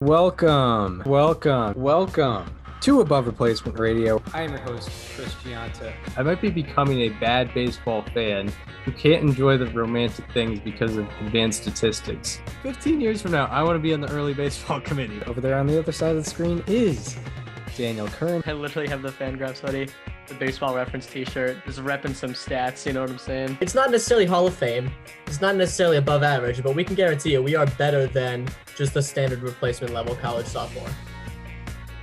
Welcome to Above Replacement Radio. I am your host, Chris Gianta. I might be becoming a bad baseball fan who can't enjoy the romantic things because of advanced statistics. 15 years from now, I want to be on the early baseball committee. Over there on the other side of the screen is Daniel Curran. I literally have the Fangraphs hoodie, the baseball reference t-shirt, just repping some stats, you know what I'm saying? It's not necessarily Hall of Fame. It's not necessarily above average, but we can guarantee you we are better than just the standard replacement level college sophomore.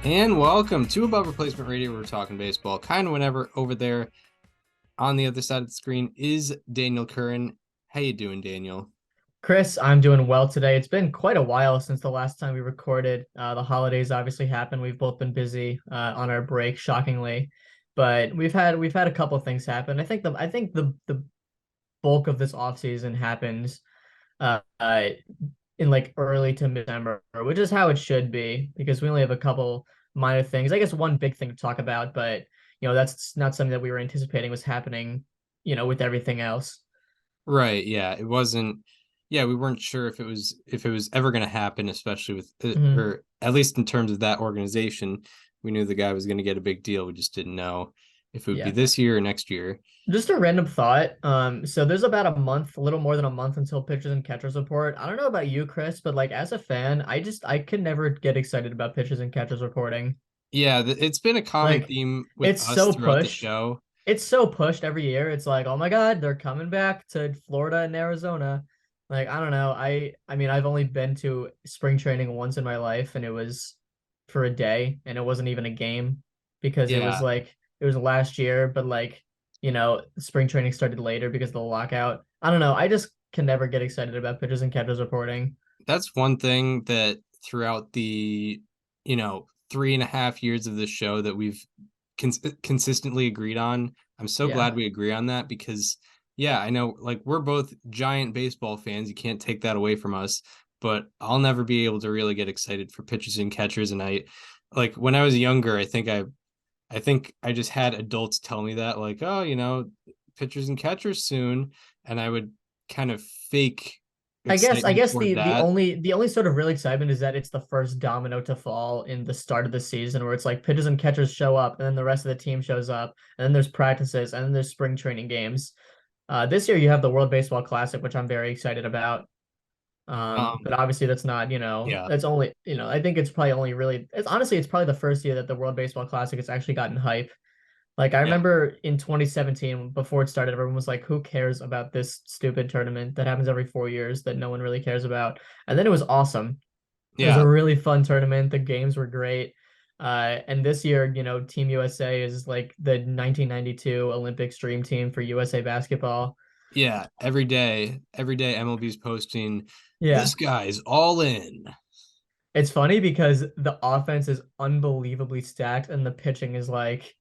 And welcome to Above Replacement Radio. We're talking baseball kind of whenever. Over there on the other side of the screen is Daniel Curran. How you doing, Daniel? Chris, I'm doing well today. It's been quite a while since the last time we recorded. The holidays obviously happened. We've both been busy on our break, shockingly, but we've had a couple of things happen. I think the bulk of this offseason happens in like early to mid-December, which is how it should be because we only have a couple minor things. I guess one big thing to talk about, but that's not something that we were anticipating was happening, with everything else. Right. Yeah. It wasn't. Yeah, we weren't sure if it was ever going to happen, especially with or at least in terms of that organization. We knew the guy was going to get a big deal. We just didn't know if it would be this year or next year. Just a random thought. So there's about a little more than a month until pitchers and catchers report. I don't know about you, Chris, but like as a fan, I could never get excited about pitchers and catchers reporting. Yeah, it's been a common theme with us throughout the show. It's so pushed every year. It's like, oh my God, they're coming back to Florida and Arizona. Like, I don't know. I mean, I've only been to spring training once in my life, and it was for a day, and it wasn't even a game because it was last year, but spring training started later because of the lockout. I don't know. I just can never get excited about pitchers and catchers reporting. That's one thing that throughout the, 3.5 years of the show that we've consistently agreed on. I'm so glad we agree on that because yeah, I know, like, we're both giant baseball fans. You can't take that away from us, but I'll never be able to really get excited for pitchers and catchers. And when I was younger, I think I just had adults tell me that, like, oh, pitchers and catchers soon. And I would kind of fake I guess the that. the only sort of real excitement is that it's the first domino to fall in the start of the season where it's like pitchers and catchers show up and then the rest of the team shows up and then there's practices and then there's spring training games. This year you have the World Baseball Classic, which I'm very excited about. But obviously that's not, that's only, I think it's probably only really, it's probably the first year that the World Baseball Classic has actually gotten hype. Like I remember in 2017, before it started, everyone was like, who cares about this stupid tournament that happens every 4 years that no one really cares about? And then it was awesome. It was a really fun tournament. The games were great. And this year, Team USA is like the 1992 Olympics dream team for USA basketball. Yeah, every day MLB's posting, this guy's all in. It's funny because the offense is unbelievably stacked and the pitching is like,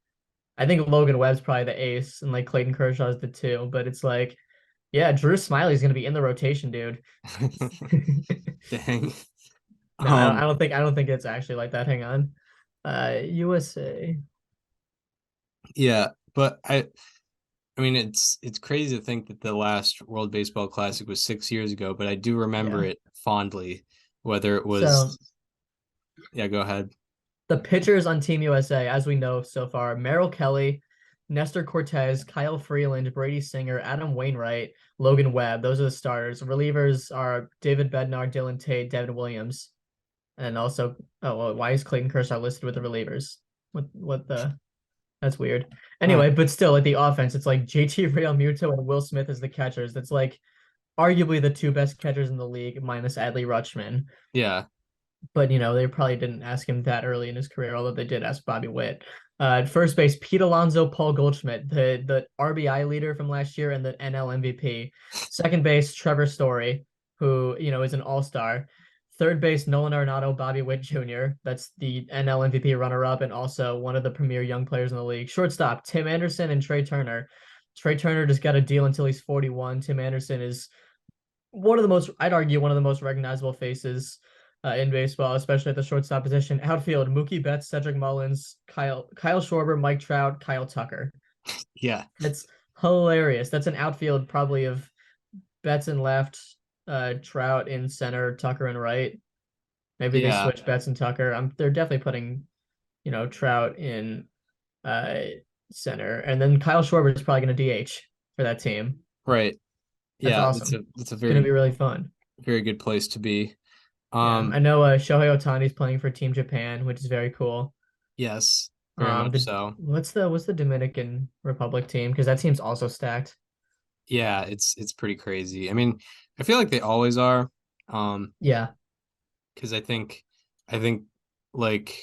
I think Logan Webb's probably the ace and like Clayton Kershaw's the two, but it's like, yeah, Drew Smiley's gonna be in the rotation, dude. Dang. No, I don't think it's actually like that. Hang on. USA. Yeah, but I mean it's crazy to think that the last World Baseball Classic was 6 years ago, but I do remember it fondly, whether it was go ahead. The pitchers on Team USA, as we know so far, Merrill Kelly, Nestor Cortez, Kyle Freeland, Brady Singer, Adam Wainwright, Logan Webb. Those are the starters. Relievers are David Bednar, Dylan Tate, Devin Williams. And also, why is Clayton Kershaw listed with the relievers? That's weird. Anyway, but still, at the offense, it's like JT Realmuto and Will Smith as the catchers. That's like arguably the two best catchers in the league, minus Adley Rutschman. Yeah. But, they probably didn't ask him that early in his career, although they did ask Bobby Witt. At first base, Pete Alonso, Paul Goldschmidt, the RBI leader from last year and the NL MVP. Second base, Trevor Story, who, is an all-star. Third base, Nolan Arenado, Bobby Witt Jr. That's the NL MVP runner-up and also one of the premier young players in the league. Shortstop, Tim Anderson and Trey Turner. Trey Turner just got a deal until he's 41. Tim Anderson is I'd argue, one of the most recognizable faces in baseball, especially at the shortstop position. Outfield, Mookie Betts, Cedric Mullins, Kyle Schwarber, Mike Trout, Kyle Tucker. Yeah. That's hilarious. That's an outfield probably of Betts in left, Trout in center, Tucker in right. Maybe they Yeah, switch Betts and Tucker. They're definitely putting, Trout in uh center, and then Kyle Schwarber is probably going to DH for that team. right. That's Yeah, that's awesome. a It's going to be really fun. very good place to be. Yeah, I know Shohei Ohtani's playing for Team Japan, which is very cool. Yes, very much The so. what's the Dominican Republic team? Because that team's also stacked. Yeah, it's pretty crazy. I mean, I feel like they always are. Yeah, Because I think like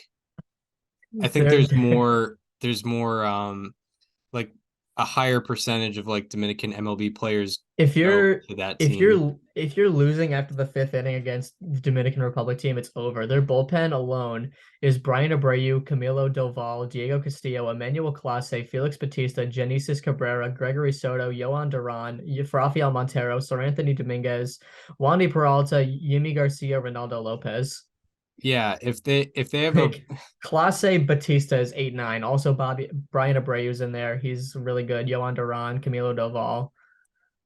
I think they're, they're there's more like a higher percentage of like Dominican MLB players if go you're to that if team. you're losing after the fifth inning against the Dominican Republic team, it's over. Their bullpen alone is Brian Abreu, Camilo Doval, Diego Castillo, Emmanuel Clase, Felix Batista, Genesis Cabrera, Gregory Soto, Yohan Duran, Rafael Montero, Sir Anthony Dominguez, Wandy Peralta, Yimi Garcia, Ronaldo Lopez. Yeah, if they have a Like Clase Batista is 8-9. Also Brian Abreu's in there. He's really good. Yohan Duran, Camilo Doval.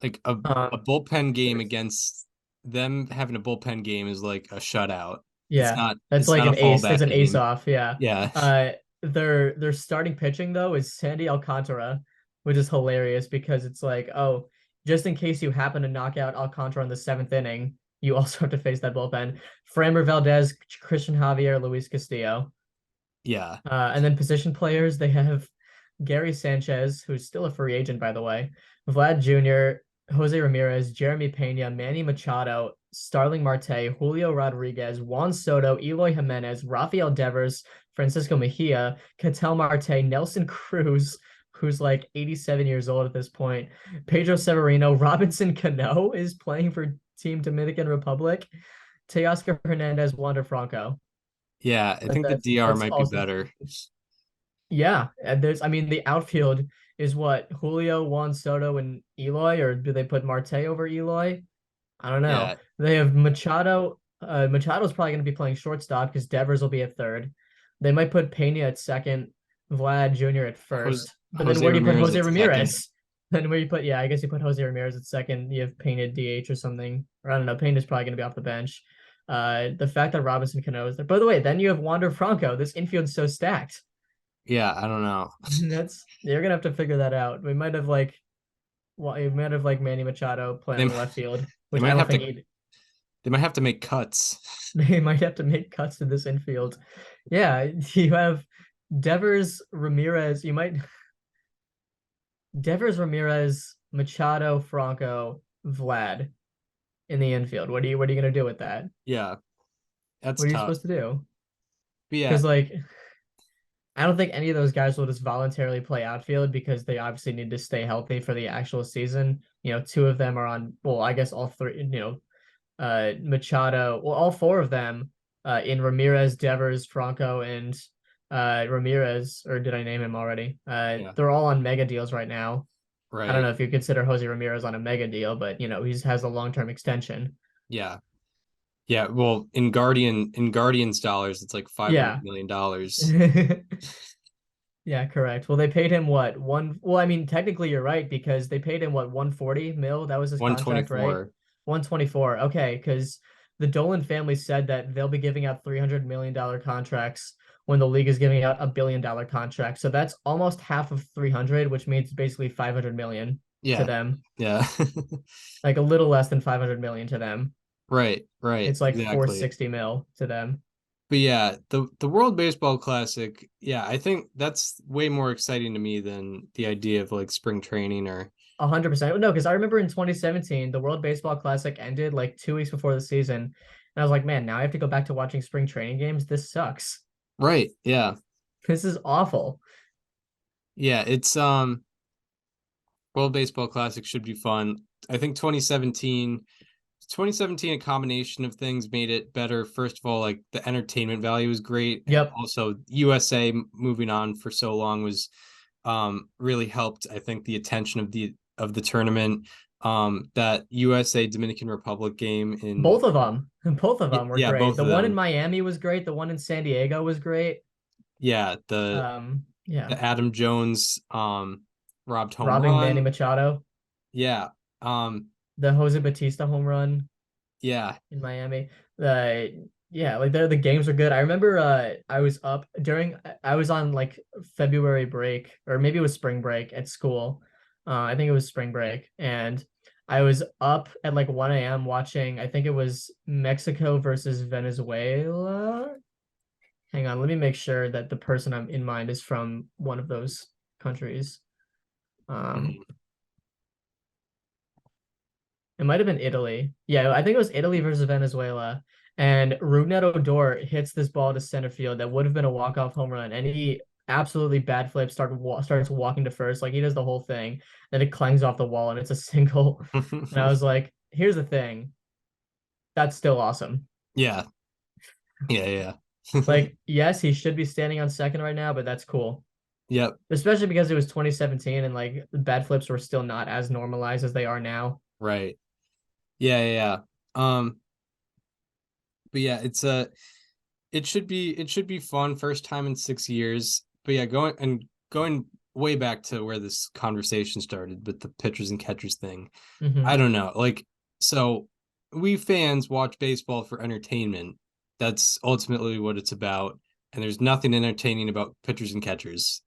like a Um, bullpen game there's against them having a bullpen game is like a shutout. Yeah, that's It's like not a an ace. It's fallback an ace game. off. Yeah. Yeah. Their starting pitching though is Sandy Alcantara, which is hilarious because it's like, oh, just in case you happen to knock out Alcantara in the seventh inning, you also have to face that bullpen. Framber Valdez, Christian Javier, Luis Castillo. Yeah. And then position players, they have Gary Sanchez, who's still a free agent, by the way, Vlad Jr., Jose Ramirez, Jeremy Pena, Manny Machado, Starling Marte, Julio Rodriguez, Juan Soto, Eloy Jimenez, Rafael Devers, Francisco Mejia, Ketel Marte, Nelson Cruz, who's like 87 years old at this point, Pedro Severino, Robinson Cano is playing for Team Dominican Republic, Teoscar Hernandez, Wander Franco. Yeah, I But think the DR that's might be also better. yeah, and I mean, the outfield is what Julio, Juan Soto, and Eloy, or do they put Marte over Eloy? I don't know. Yeah. They have Machado. Machado's probably going to be playing shortstop because Devers will be at third. They might put Pena at second, Vlad Jr. at first. But then Jose where do you put Ramirez Jose at second. Ramirez? Then where you put, yeah, I guess you put Jose Ramirez at second. You have Pena DH or something. Or I don't know. Pena's probably going to be off the bench. The fact that Robinson Cano is there. By the way, then you have Wander Franco. This infield's so stacked. Yeah, I don't know. That's you're gonna have to figure that out. We might have like Manny Machado They playing left field, they which I might don't have to think he they might have to make cuts. they might have to make cuts to this infield. Yeah, you have Devers, Ramirez. You might Devers, Ramirez, Machado, Franco, Vlad in the infield. What are you gonna do with that? Yeah, that's What are you tough. supposed to do? But yeah, Because like I don't think any of those guys will just voluntarily play outfield because they obviously need to stay healthy for the actual season. Two of them are on, well, I guess all three, Machado, well, all four of them in Ramirez, Devers, Franco, and Ramirez, or did I name him already? yeah, They're all on mega deals right now. I don't right. know if you consider Jose Ramirez on a mega deal, but he has a long-term extension. Yeah. Yeah, well, in Guardians dollars, it's like 500 Yeah. million dollars. Yeah, correct. Well, they paid him what? Well, I mean, technically you're right because they paid him what, 140 mil? That was his contract, right? 124. 124. Okay, because the Dolan family said that they'll be giving out $300 million contracts when the league is giving out $1 billion contract. So that's almost half of 300, which means basically 500 million to Yeah. them. Yeah. Like a little less than 500 million to them. Right. It's like Exactly. 460 mil to them. But yeah, the World Baseball Classic, yeah, I think that's way more exciting to me than the idea of like spring training or 100%. No, because I remember in 2017, the World Baseball Classic ended like 2 weeks before the season. And I was like, man, now I have to go back to watching spring training games. This sucks. right. Yeah. This is awful. Yeah, it's World Baseball Classic should be fun. I think 2017 a combination of things made it better. First of all, like the entertainment value was great. Yep. Also, USA moving on for so long was really helped. I think the attention of the tournament. That USA Dominican Republic game in Both of them. Both of them were yeah, great. both The of one in them. Miami was great. The one in San Diego was great. Yeah, Yeah. the Adam Jones robbed home Robbing Manny run. Machado. Yeah. Um The Jose Batista home run yeah. in Miami. Uh, Yeah, like the games are good. I remember I was on like February break or maybe it was spring break at school. I think it was spring break and I was up at like 1 a.m. watching, I think it was Mexico versus Venezuela. Hang on, let me make sure that the person I'm in mind is from one of those countries. Um, Mhm. It might have been Italy. Yeah, I think it was Italy versus Venezuela. And Rougned Odor hits this ball to center field that would have been a walk-off home run. And he absolutely bad flip, starts walking to first. Like he does the whole thing. Then it clangs off the wall and it's a single. And I was like, here's the thing. That's still awesome. Yeah. Yeah. Like, yes, he should be standing on second right now, but that's cool. Yep. Especially because it was 2017 and like the bad flips were still not as normalized as they are now. Right. Yeah. But yeah, it should be fun. First time in 6 years. But yeah, going way back to where this conversation started with the pitchers and catchers thing. I Hmm. don't know. Like, so we fans watch baseball for entertainment. That's ultimately what it's about. And there's nothing entertaining about pitchers and catchers.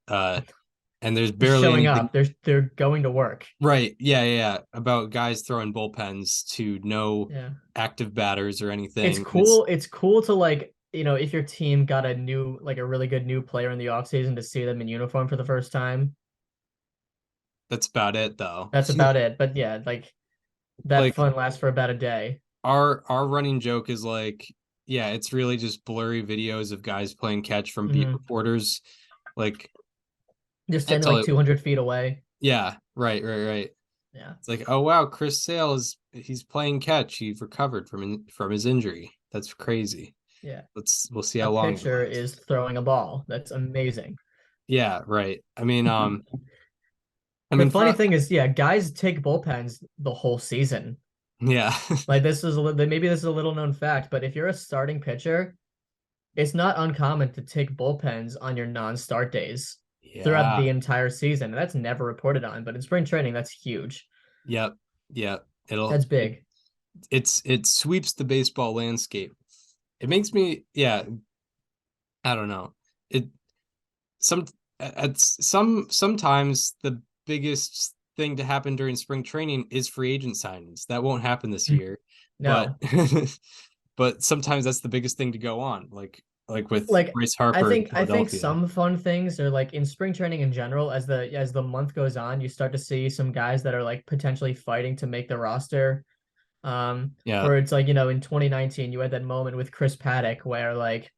And there's They're barely showing anything. up. They're going to work. Right. Yeah. About guys throwing bullpens to no Yeah. active batters or It's anything. And cool. It's cool to like, if your team got a new, like a really good new player in the offseason to see them in uniform for the first time. that's about it, though. That's about it. But yeah, like that Like fun lasts for about a day. our running joke is like, yeah, it's really just blurry videos of guys playing catch from beat Hmm. reporters. Like Just that's standing all like it, 200 feet away. yeah, right. Yeah. It's like, oh wow, Chris Sale he's playing catch. He recovered from his injury. That's crazy. Yeah. We'll see A how long that pitcher lasts. is throwing a ball. That's amazing. Yeah, right. I The mean, funny thing is, yeah, guys take bullpens the whole season. yeah, Like maybe this is a little known fact, but if you're a starting pitcher, it's not uncommon to take bullpens on your non-start days throughout yeah, the entire season. That's never reported on, but in spring training, that's huge. yep, yep. That's big. It sweeps the baseball landscape. It makes me, yeah, I don't know. It some at sometimes the biggest thing to happen during spring training is free agent signings. That won't happen this year, but No, but sometimes that's the biggest thing to go on, like with like Bryce I Harper in think I think Philadelphia. some fun things are like in spring training in general, as the month goes on, you start to see some guys that are like potentially fighting to make the roster. Yeah, Where it's like, in 2019, you had that moment with Chris Paddock where like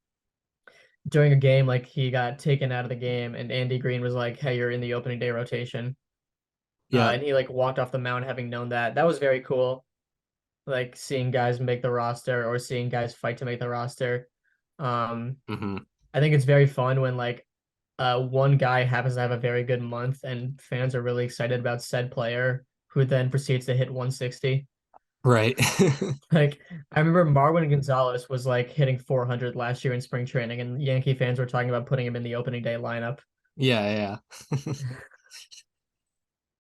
during a game, like he got taken out of the game, and Andy Green was like, "Hey, you're in the opening day rotation," yeah, and he like walked off the mound having known that. That was very cool. Like seeing guys make the roster or seeing guys fight to make the roster. Um, hmm I think it's very fun when like one guy happens to have a very good month and fans are really excited about said player who then proceeds to hit 160. right. Like I remember Marwin Gonzalez was like hitting 400 last year in spring training, and Yankee fans were talking about putting him in the opening day lineup. Yeah.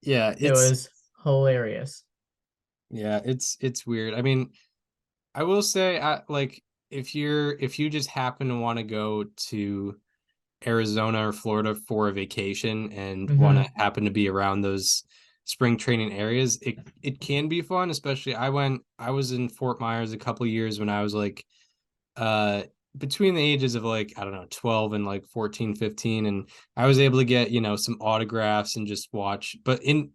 Yeah, It was hilarious. it's weird. I mean, I will say, like if you just happen to want to go to Arizona or Florida for a vacation and want to Hmm. happen to be around those spring training areas, it can be fun. Especially I was in Fort Myers a couple years when I was like uh between the ages of like, I don't know, 12 and like 14, 15, and I was able to get, some autographs and just watch. But in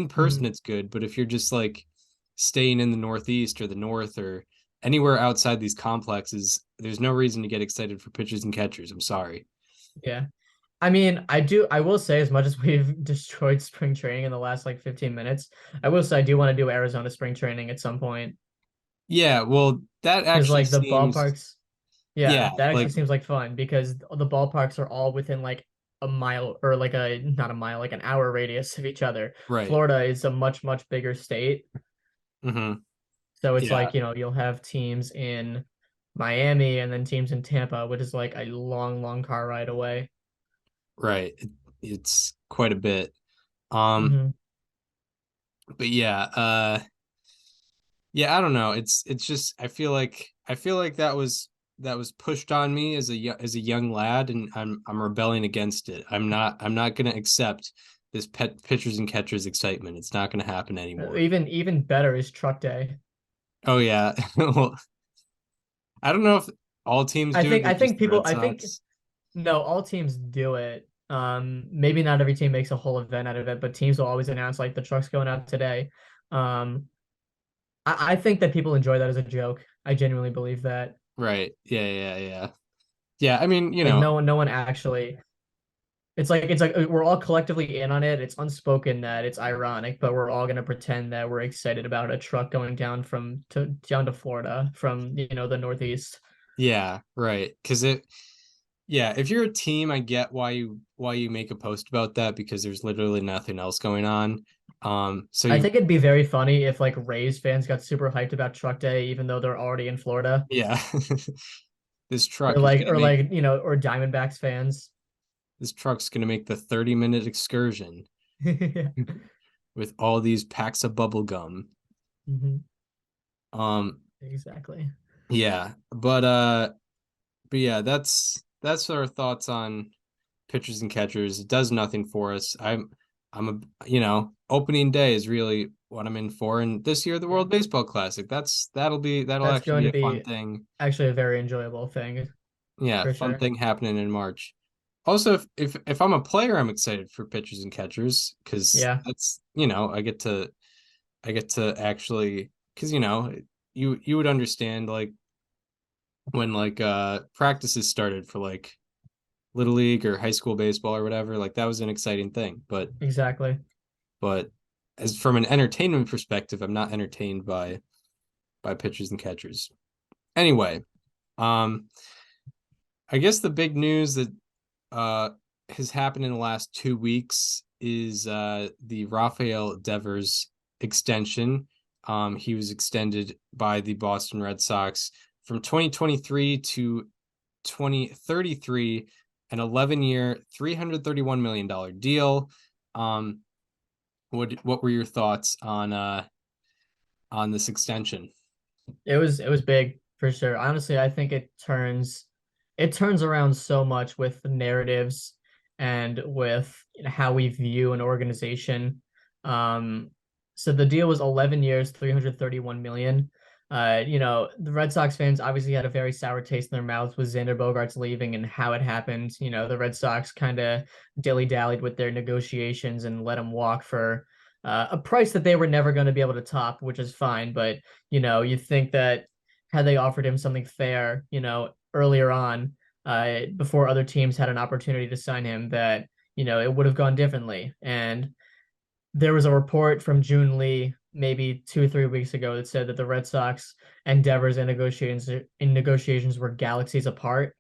person Hmm. it's good, but if you're just like staying in the Northeast or the North or anywhere outside these complexes, there's no reason to get excited for pitchers and catchers. I'm sorry. Yeah. I will say, as much as we've destroyed spring training in the last like 15 minutes, I will say I do want to do Arizona spring training at some point. Yeah, well, that Because actually like the seems, ballparks, yeah, yeah, that actually like, seems like fun because the ballparks are all within like a mile or like a not a mile, like an hour radius of each other. right. Florida is a much bigger state. Hmm. So it's Yeah, like, you'll have teams in Miami and then teams in Tampa, which is like a long car ride away. right. It's quite a bit. Um, Hmm. but yeah, I don't know. It's just I feel like that was pushed on me as a young lad, and I'm rebelling against it. I'm not going to accept this pitchers and catchers excitement. It's not going to happen anymore. Even better is truck day. Oh yeah. Well, I don't know if all teams do it, I but just think the people Red I think Sox. no, all teams do it. Maybe not every team makes a whole event out of it, but teams will always announce like the truck's going out today. Um, I think that people enjoy that as a joke. I genuinely believe that. Right. Yeah. Yeah, I mean, Like no one actually. It's like we're all collectively in on it. It's unspoken that it's ironic, but we're all gonna pretend that we're excited about a truck going down to Florida from the Northeast. yeah, right. Yeah, if you're a team, I get why you make a post about that, because there's literally nothing else going on. So I you think it'd be very funny if like Rays fans got super hyped about Truck Day, even though they're already in Florida, yeah. This truck is gonna or make like or Diamondbacks fans. this truck's gonna make the 30-minute excursion Yeah. with all these packs of bubble gum. Mhm. Um, Exactly. yeah, but yeah, that's our thoughts on pitchers and catchers. It does nothing for us. I'm a opening day is really what I'm in for, and this year the Yeah. World Baseball Classic. That'll That's actually going be to a fun be thing. actually a very enjoyable thing Yeah, for fun sure. thing happening in March. Also, if I'm a player, I'm excited for pitchers and catchers, because Yeah. that's I get to actually, because you would understand, like, when like practices started for like little league or high school baseball or whatever, like that was an exciting thing. Exactly. But as from an entertainment perspective, I'm not entertained by pitchers and catchers. Anyway, um, I guess the big news that uh has happened in the last 2 weeks is the Rafael Devers extension. He was extended by the Boston Red Sox from 2023 to 2033, an 11-year, $331 million deal. Um, what were your thoughts on this extension? It was big for sure. Honestly, I think it turns around so much with narratives and with how we view an organization. Um, so the deal was 11 years, 331 million. The Red Sox fans obviously had a very sour taste in their mouths with Xander Bogaerts leaving and how it happened. The Red Sox kind of dilly-dallied with their negotiations and let him walk for a price that they were never going to be able to top, which is fine. But you think that had they offered him something fair, earlier on, before other teams had an opportunity to sign him, that, it would have gone differently. And there was a report from June Lee maybe 2 or 3 weeks ago that said that the Red Sox and Devers in negotiations were galaxies apart,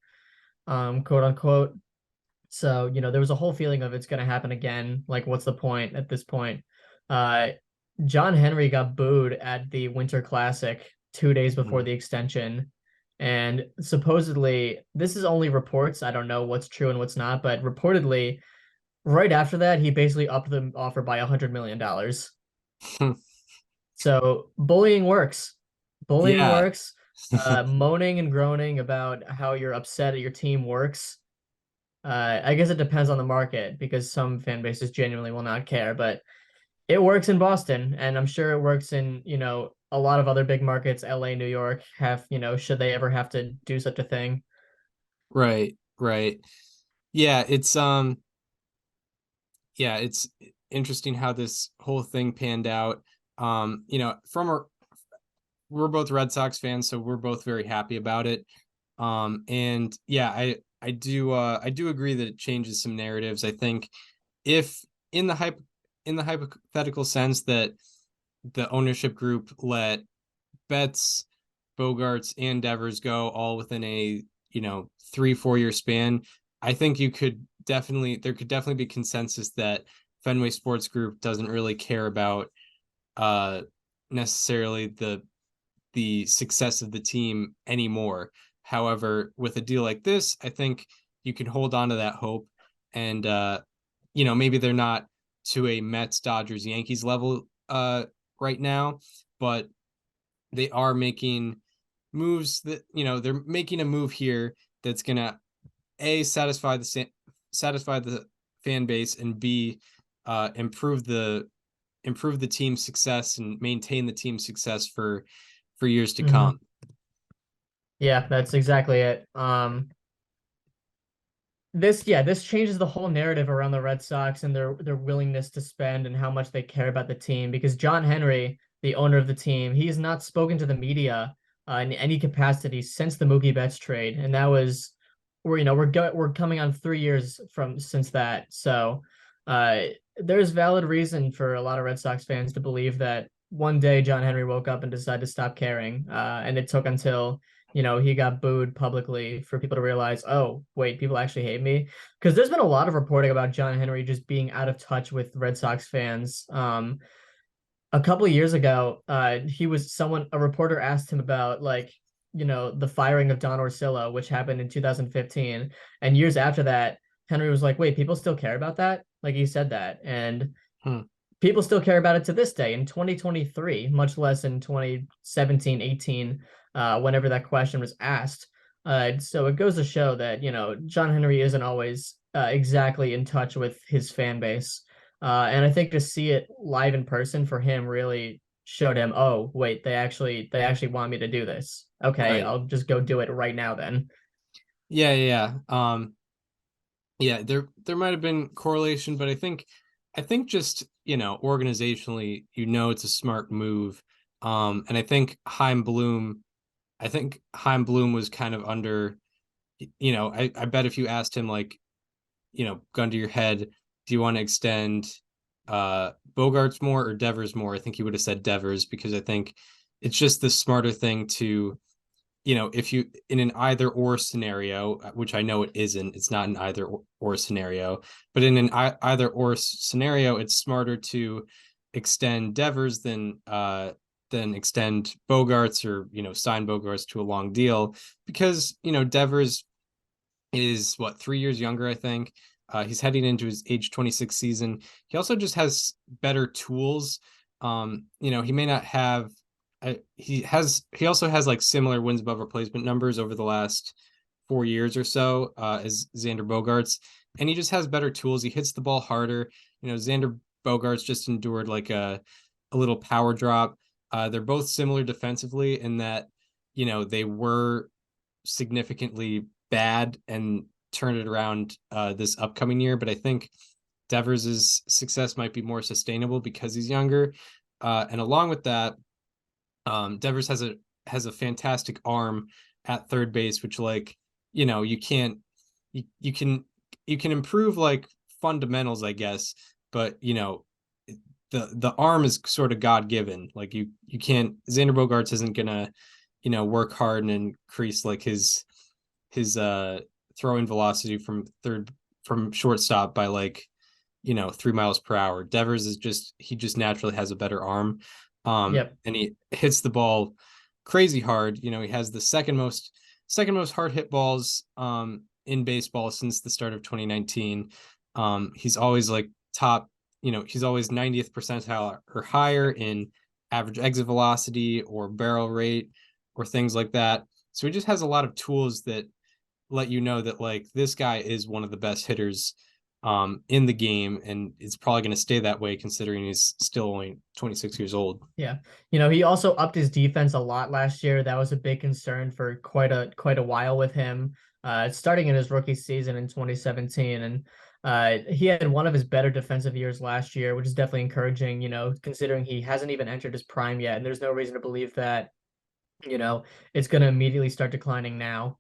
quote unquote. So, there was a whole feeling of it's going to happen again. Like, what's the point at this point? Uh, John Henry got booed at the Winter Classic 2 days before Mhm. the extension. And supposedly, this is only reports. I don't know what's true and what's not, but reportedly, right after that, he basically upped the offer by $100 million. So bullying works. Bullying Yeah. works. Moaning and groaning about how you're upset at your team works. I guess it depends on the market because some fan bases genuinely will not care, but it works in Boston, and I'm sure it works in, a lot of other big markets, LA, New York, should they ever have to do such a thing. Right. Yeah, it's interesting how this whole thing panned out. From our we're both Red Sox fans, so we're both very happy about it. And yeah, I do agree that it changes some narratives. I think if in the hypothetical sense that the ownership group let Betts, Bogarts, and Devers go all within a 3-4 year span, I think there could definitely be consensus that Fenway Sports Group doesn't really care about uh necessarily the success of the team anymore. However, with a deal like this, I think you can hold on to that hope, and maybe they're not to a Mets, Dodgers, Yankees level right now, but they are making moves that, they're making a move here that's gonna satisfy the fan base, and B, improve the team's success and maintain the team's success for years to come. Yeah, that's exactly it. This changes the whole narrative around the Red Sox and their willingness to spend and how much they care about the team, because John Henry, the owner of the team, he has not spoken to the media in any capacity since the Mookie Betts trade, and that was we're coming on 3 years from since that. So there's valid reason for a lot of Red Sox fans to believe that one day John Henry woke up and decided to stop caring, and it took until he got booed publicly for people to realize, oh, wait, people actually hate me. Because there's been a lot of reporting about John Henry just being out of touch with Red Sox fans. A couple of years ago, a reporter asked him about the firing of Don Orsillo, which happened in 2015. And years after that, Henry was like, wait, people still care about that? Like, he said that. And people still care about it to this day in 2023, much less in 2017, 18, whenever that question was asked. So it goes to show that, John Henry isn't always exactly in touch with his fan base. And I think to see it live in person for him really showed him, oh, wait, they actually want me to do this. Okay, right. I'll just go do it right now then. Yeah. There might have been correlation, but I think just, organizationally, it's a smart move. And I think Chaim Bloom was kind of under, I bet if you asked him, like, gun to your head, do you want to extend Bogarts more or Devers more? I think he would have said Devers, because I think it's just the smarter thing to, if you in an either or scenario, which I know it isn't, it's not an either or scenario, but in an either or scenario, it's smarter to extend Devers than extend Bogarts, or sign Bogarts to a long deal, because Devers is 3 years younger, I think. He's heading into his age 26 season. He also just has better tools. He may not have. He also has like similar wins above replacement numbers over the last 4 years or so as Xander Bogaerts, and he just has better tools. He hits the ball harder. Xander Bogaerts just endured like a little power drop. They're both similar defensively in that they were significantly bad and turn it around this upcoming year, but I think Devers' success might be more sustainable because he's younger. And along with that, Devers has a fantastic arm at third base, which you can improve like fundamentals, I guess, but the arm is sort of God-given. Like you can't, Xander Bogaerts isn't gonna work hard and increase like his throwing velocity from shortstop by 3 miles per hour. Devers he just naturally has a better arm. And he hits the ball crazy hard. He has the second most hard hit balls in baseball since the start of 2019. He's always top, he's always 90th percentile or higher in average exit velocity or barrel rate or things like that. So he just has a lot of tools that let that this guy is one of the best hitters in the game, and it's probably going to stay that way considering he's still only 26 years old. Yeah. He also upped his defense a lot last year. That was a big concern for quite a while with him, starting in his rookie season in 2017. And he had one of his better defensive years last year, which is definitely encouraging, considering he hasn't even entered his prime yet. And there's no reason to believe that, it's going to immediately start declining now.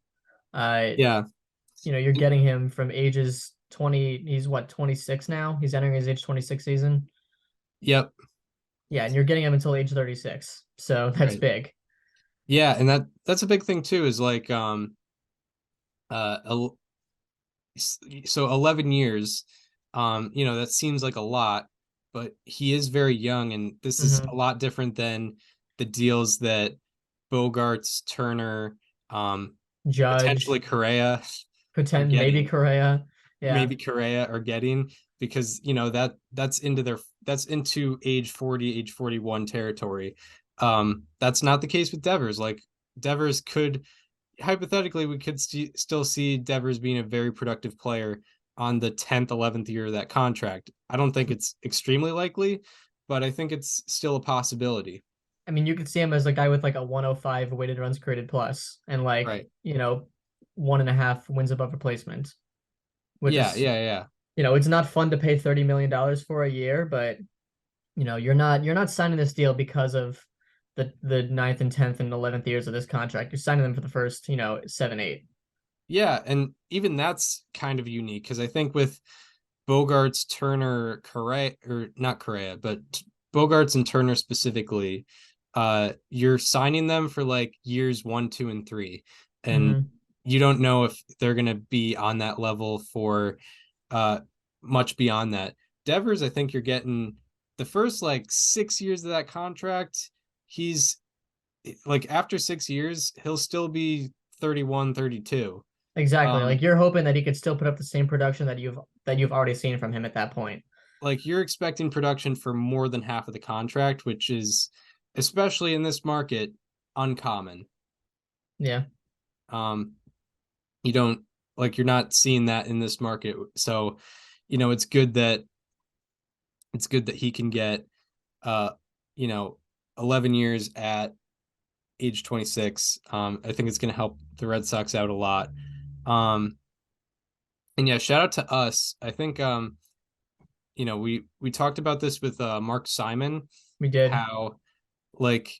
You're getting him from ages 20, he's 26 now? He's entering his age 26 season. Yep. Yeah, and you're getting him until age 36. So that's big. Yeah, and that's a big thing too, is so 11 years, that seems like a lot, but he is very young, and this is a lot different than the deals that Bogarts, Turner, Judge, potentially Correa, maybe Correa. Yeah. Maybe Correa are getting, because that's into age 40, age 41 territory. That's not the case with Devers. Devers could, hypothetically, we could still see Devers being a very productive player on the 10th, 11th year of that contract. I don't think it's extremely likely, but I think it's still a possibility. I mean, you could see him as a guy with like a 105 weighted runs created plus and like, Right. 1.5 wins above replacement, which Yeah, is, yeah, yeah. it's not fun to pay $30 million for a year, but you're not signing this deal because of the ninth and 10th and 11th years of this contract. You're signing them for the first, 7, 8. Yeah, and even that's kind of unique because I think with Bogarts, Turner, Correa, or not Correa, but Bogarts and Turner specifically, you're signing them for like years 1, 2, and 3, and Mm-hmm. you don't know if they're gonna be on that level for much beyond that. Devers, I think you're getting the first like 6 years of that contract. He's like after 6 years, he'll still be 31, 32. Exactly. Um, Like you're hoping that he could still put up the same production that you've already seen from him at that point. like you're expecting production for more than half of the contract, which is, especially in this market, uncommon. Yeah. Um, you don't like you're not seeing that in this market. So, it's good that he can get uh, you know, 11 years at age 26. I think it's going to help the Red Sox out a lot. And yeah, shout out to us. I think we talked about this with Mark Simon, We did. how like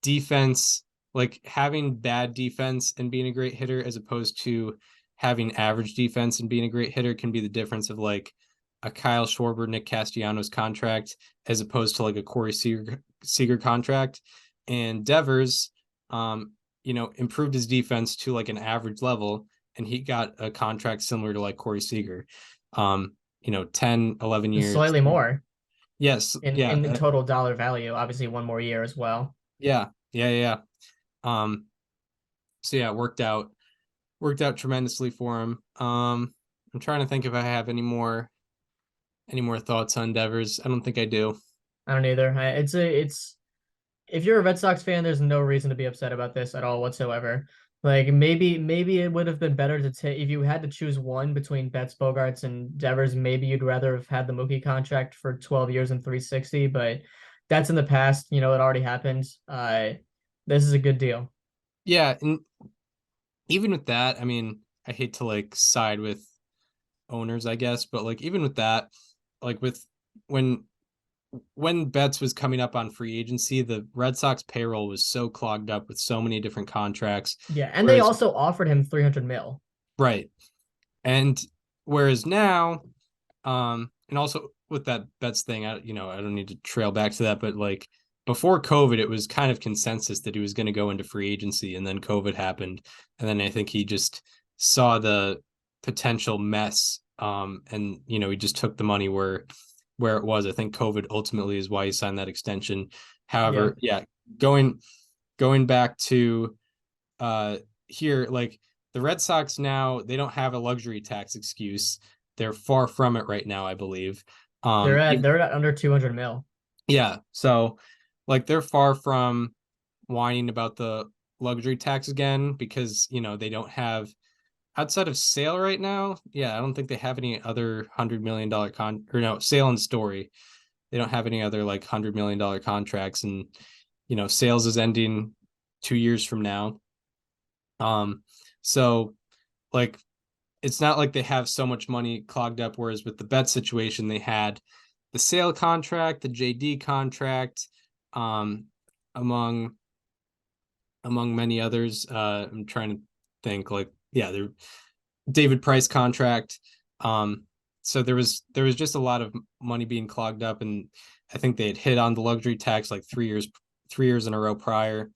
defense, like having bad defense and being a great hitter as opposed to having average defense and being a great hitter can be the difference of like a Kyle Schwarber, Nick Castellanos contract as opposed to like a Corey Seager contract. And Devers, improved his defense to like an average level, and he got a contract similar to like Corey Seager. 10, 11 years. Slightly more Yes. Yeah. in total dollar value. Obviously, one more year as well. Yeah. Yeah. Yeah. Um, so yeah, it worked out tremendously for him. I'm trying to think if I have any more thoughts on Devers. I don't think I do. I don't either. It's if you're a Red Sox fan, there's no reason to be upset about this at all whatsoever. Like maybe it would have been better to take if you had to choose one between Betts, Bogarts, and Devers. Maybe you'd rather have had the Mookie contract for 12 years and 360, but that's in the past. It already happened. This is a good deal. Yeah, and even with that, I mean, I hate to like side with owners, I guess, but like even with that, like with when when Betts was coming up on free agency, the Red Sox payroll was so clogged up with so many different contracts. Yeah, and they Whereas, also offered him 300 mil. right. And whereas now, and also with that Betts thing, I don't need to trail back to that, but like before COVID, it was kind of consensus that he was going to go into free agency, and then COVID happened, and then I think he just saw the potential mess, and he just took the money where it was. I think COVID ultimately is why he signed that extension. However, yeah, going back to here, like the Red Sox now, they don't have a luxury tax excuse. They're far from it right now, I believe. They're at under 200 mil. Yeah, so like they're far from whining about the luxury tax again because they don't have, outside of Sale right now. Yeah, I don't think they have any other $100 million Sale and Story. They don't have any other like $100 million contracts, and Sales is ending 2 years from now. So like it's not like they have so much money clogged up. Whereas with the Bet situation, they had the Sale contract, the JD contract, um, among many others. I'm trying to think like, yeah, the David Price contract. So there was just a lot of money being clogged up, and I think they had hit on the luxury tax like 3 years in a row prior.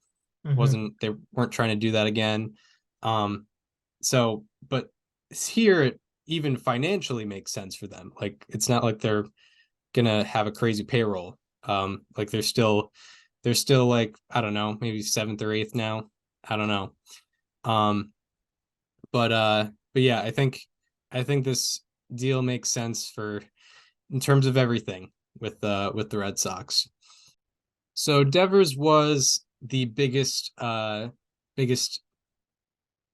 They weren't trying to do that again. But here it even financially makes sense for them. Like it's not like they're gonna have a crazy payroll. Like they're still like, I don't know, maybe seventh or eighth now. I don't know. But yeah, I think this deal makes sense for in terms of everything with the Red Sox. So Devers was the biggest biggest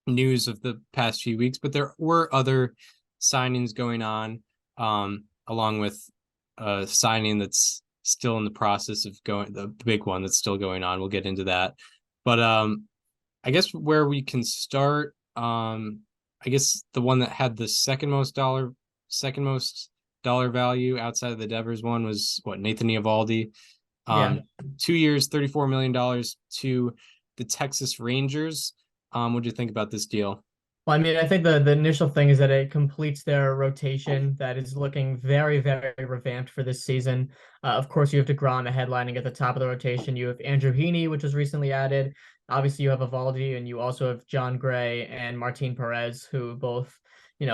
news of the past few weeks, but there were other signings going on, along with a signing that's still in the process of going, the big one that's still going on. We'll get into that. But I guess where we can start, I guess the one that had the second most dollar value outside of the Devers one was what, Nathan Eovaldi. Yeah. 2 years, $34 million to the Texas Rangers. What do you think about this deal? Well, I mean, I think the initial thing is that it completes their rotation that is looking very, very revamped for this season. Of course, you have DeGrom headlining at the top of the rotation. You have Andrew Heaney, which was recently added. Obviously, you have Eovaldi, and you also have John Gray and Martin Perez, who both,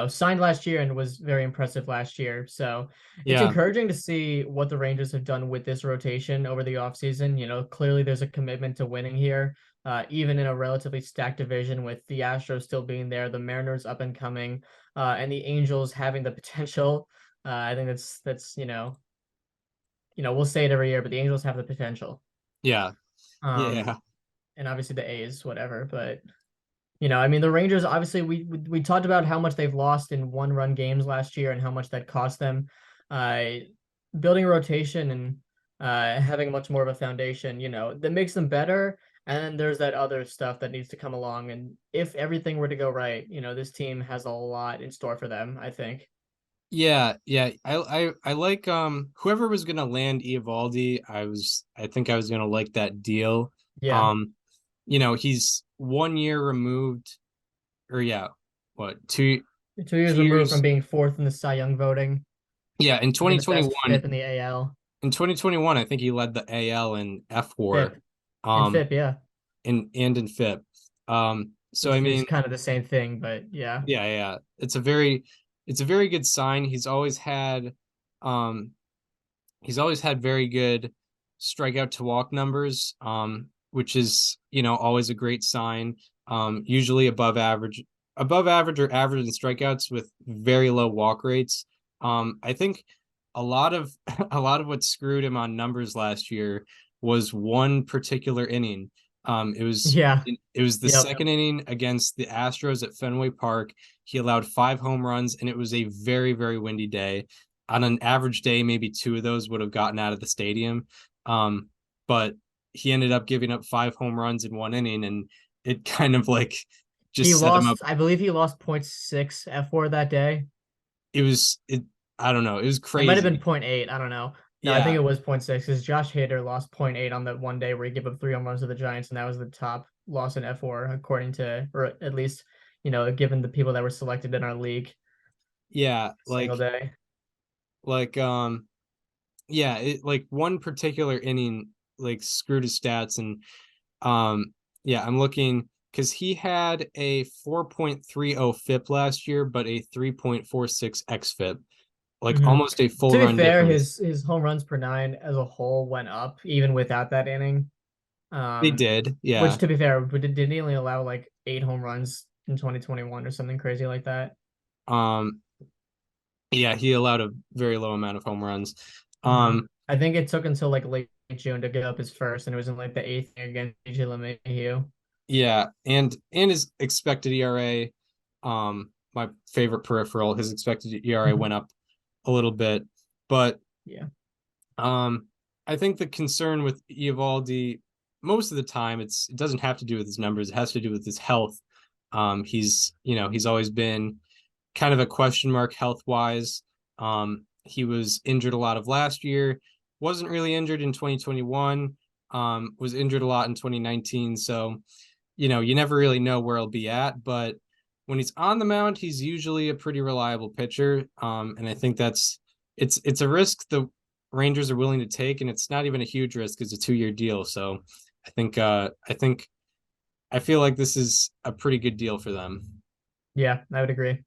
signed last year and was very impressive last year. So it's Yeah, encouraging to see what the Rangers have done with this rotation over the offseason. Clearly there's a commitment to winning here. Even in a relatively stacked division with the Astros still being there, the Mariners up and coming, and the Angels having the potential. I think that's we'll say it every year, but the Angels have the potential. yeah, Um, yeah, and obviously the A's, whatever. But I mean, the Rangers, obviously, we talked about how much they've lost in one-run games last year and how much that cost them. Uh, Building a rotation and having much more of a foundation, that makes them better. And then there's that other stuff that needs to come along. And if everything were to go right, this team has a lot in store for them, I think. yeah. I like whoever was gonna land Eovaldi. I think I was gonna like that deal. Yeah. Um, he's 1 year removed, or yeah, what, two 2 years two removed from years? being fourth in the Cy Young voting, Yeah, in having the 2021, best FIP in the AL. in 2021, I think he led the AL in F4, FIP. In um, FIP, yeah. and in FIP. So I Which is mean, kind of the same thing, but yeah. yeah. It's a very good sign. Um, he's always had very good strikeout to walk numbers, which is, always a great sign. Usually above average or average in strikeouts with very low walk rates. I think a lot of a lot of what screwed him on numbers last year was one particular inning. It was Yeah. it was the Yep. second inning against the Astros at Fenway Park. He allowed 5 home runs, and it was a very, very windy day. On an average day, maybe 2 of those would have gotten out of the stadium. But he ended up giving up 5 home runs in 1 inning, and it kind of like He just set him up. lost, I believe he lost 0.6 F4 that day. It I don't know. It was It might have been crazy. 0.8. I don't know. No, I think Yeah. it was 0.6 because Josh Hader lost 0.8 on that one day where he gave up 3 home runs to the Giants, and that was the top loss in F4, according to, or at least, given the people that were selected in our league Yeah. single day. Like yeah, it like one particular inning like screwed his stats. And yeah, I'm looking because he had a 4.30 FIP last year, but a 3.46 XFIP, like Mhm. almost a full To be run fair, difference. his home runs per nine as a whole went up even without that inning. They Um, did, which yeah. to be fair, didn't he only allow like 8 home runs in 2021 or something crazy like that? Um, yeah, he allowed a very low amount of home runs. Hmm. Um, I think it took until like late June to get up his first, and it was in like the eighth inning against DJ LeMahieu. yeah, and his expected ERA, my favorite peripheral, his expected ERA went up a little bit, but Yeah. Um, I think the concern with Eovaldi most of the time it doesn't have to do with his numbers. It has to do with his health. He's always been kind of a question mark health wise. He was injured a lot of last year, wasn't really injured in 2021, was injured a lot in 2019. So, you never really know where he'll be at, but when he's on the mound, he's usually a pretty reliable pitcher. And I think it's a risk the Rangers are willing to take, and it's not even a huge risk. It's a 2 year deal. So I feel like this is a pretty good deal for them. Yeah, I would agree.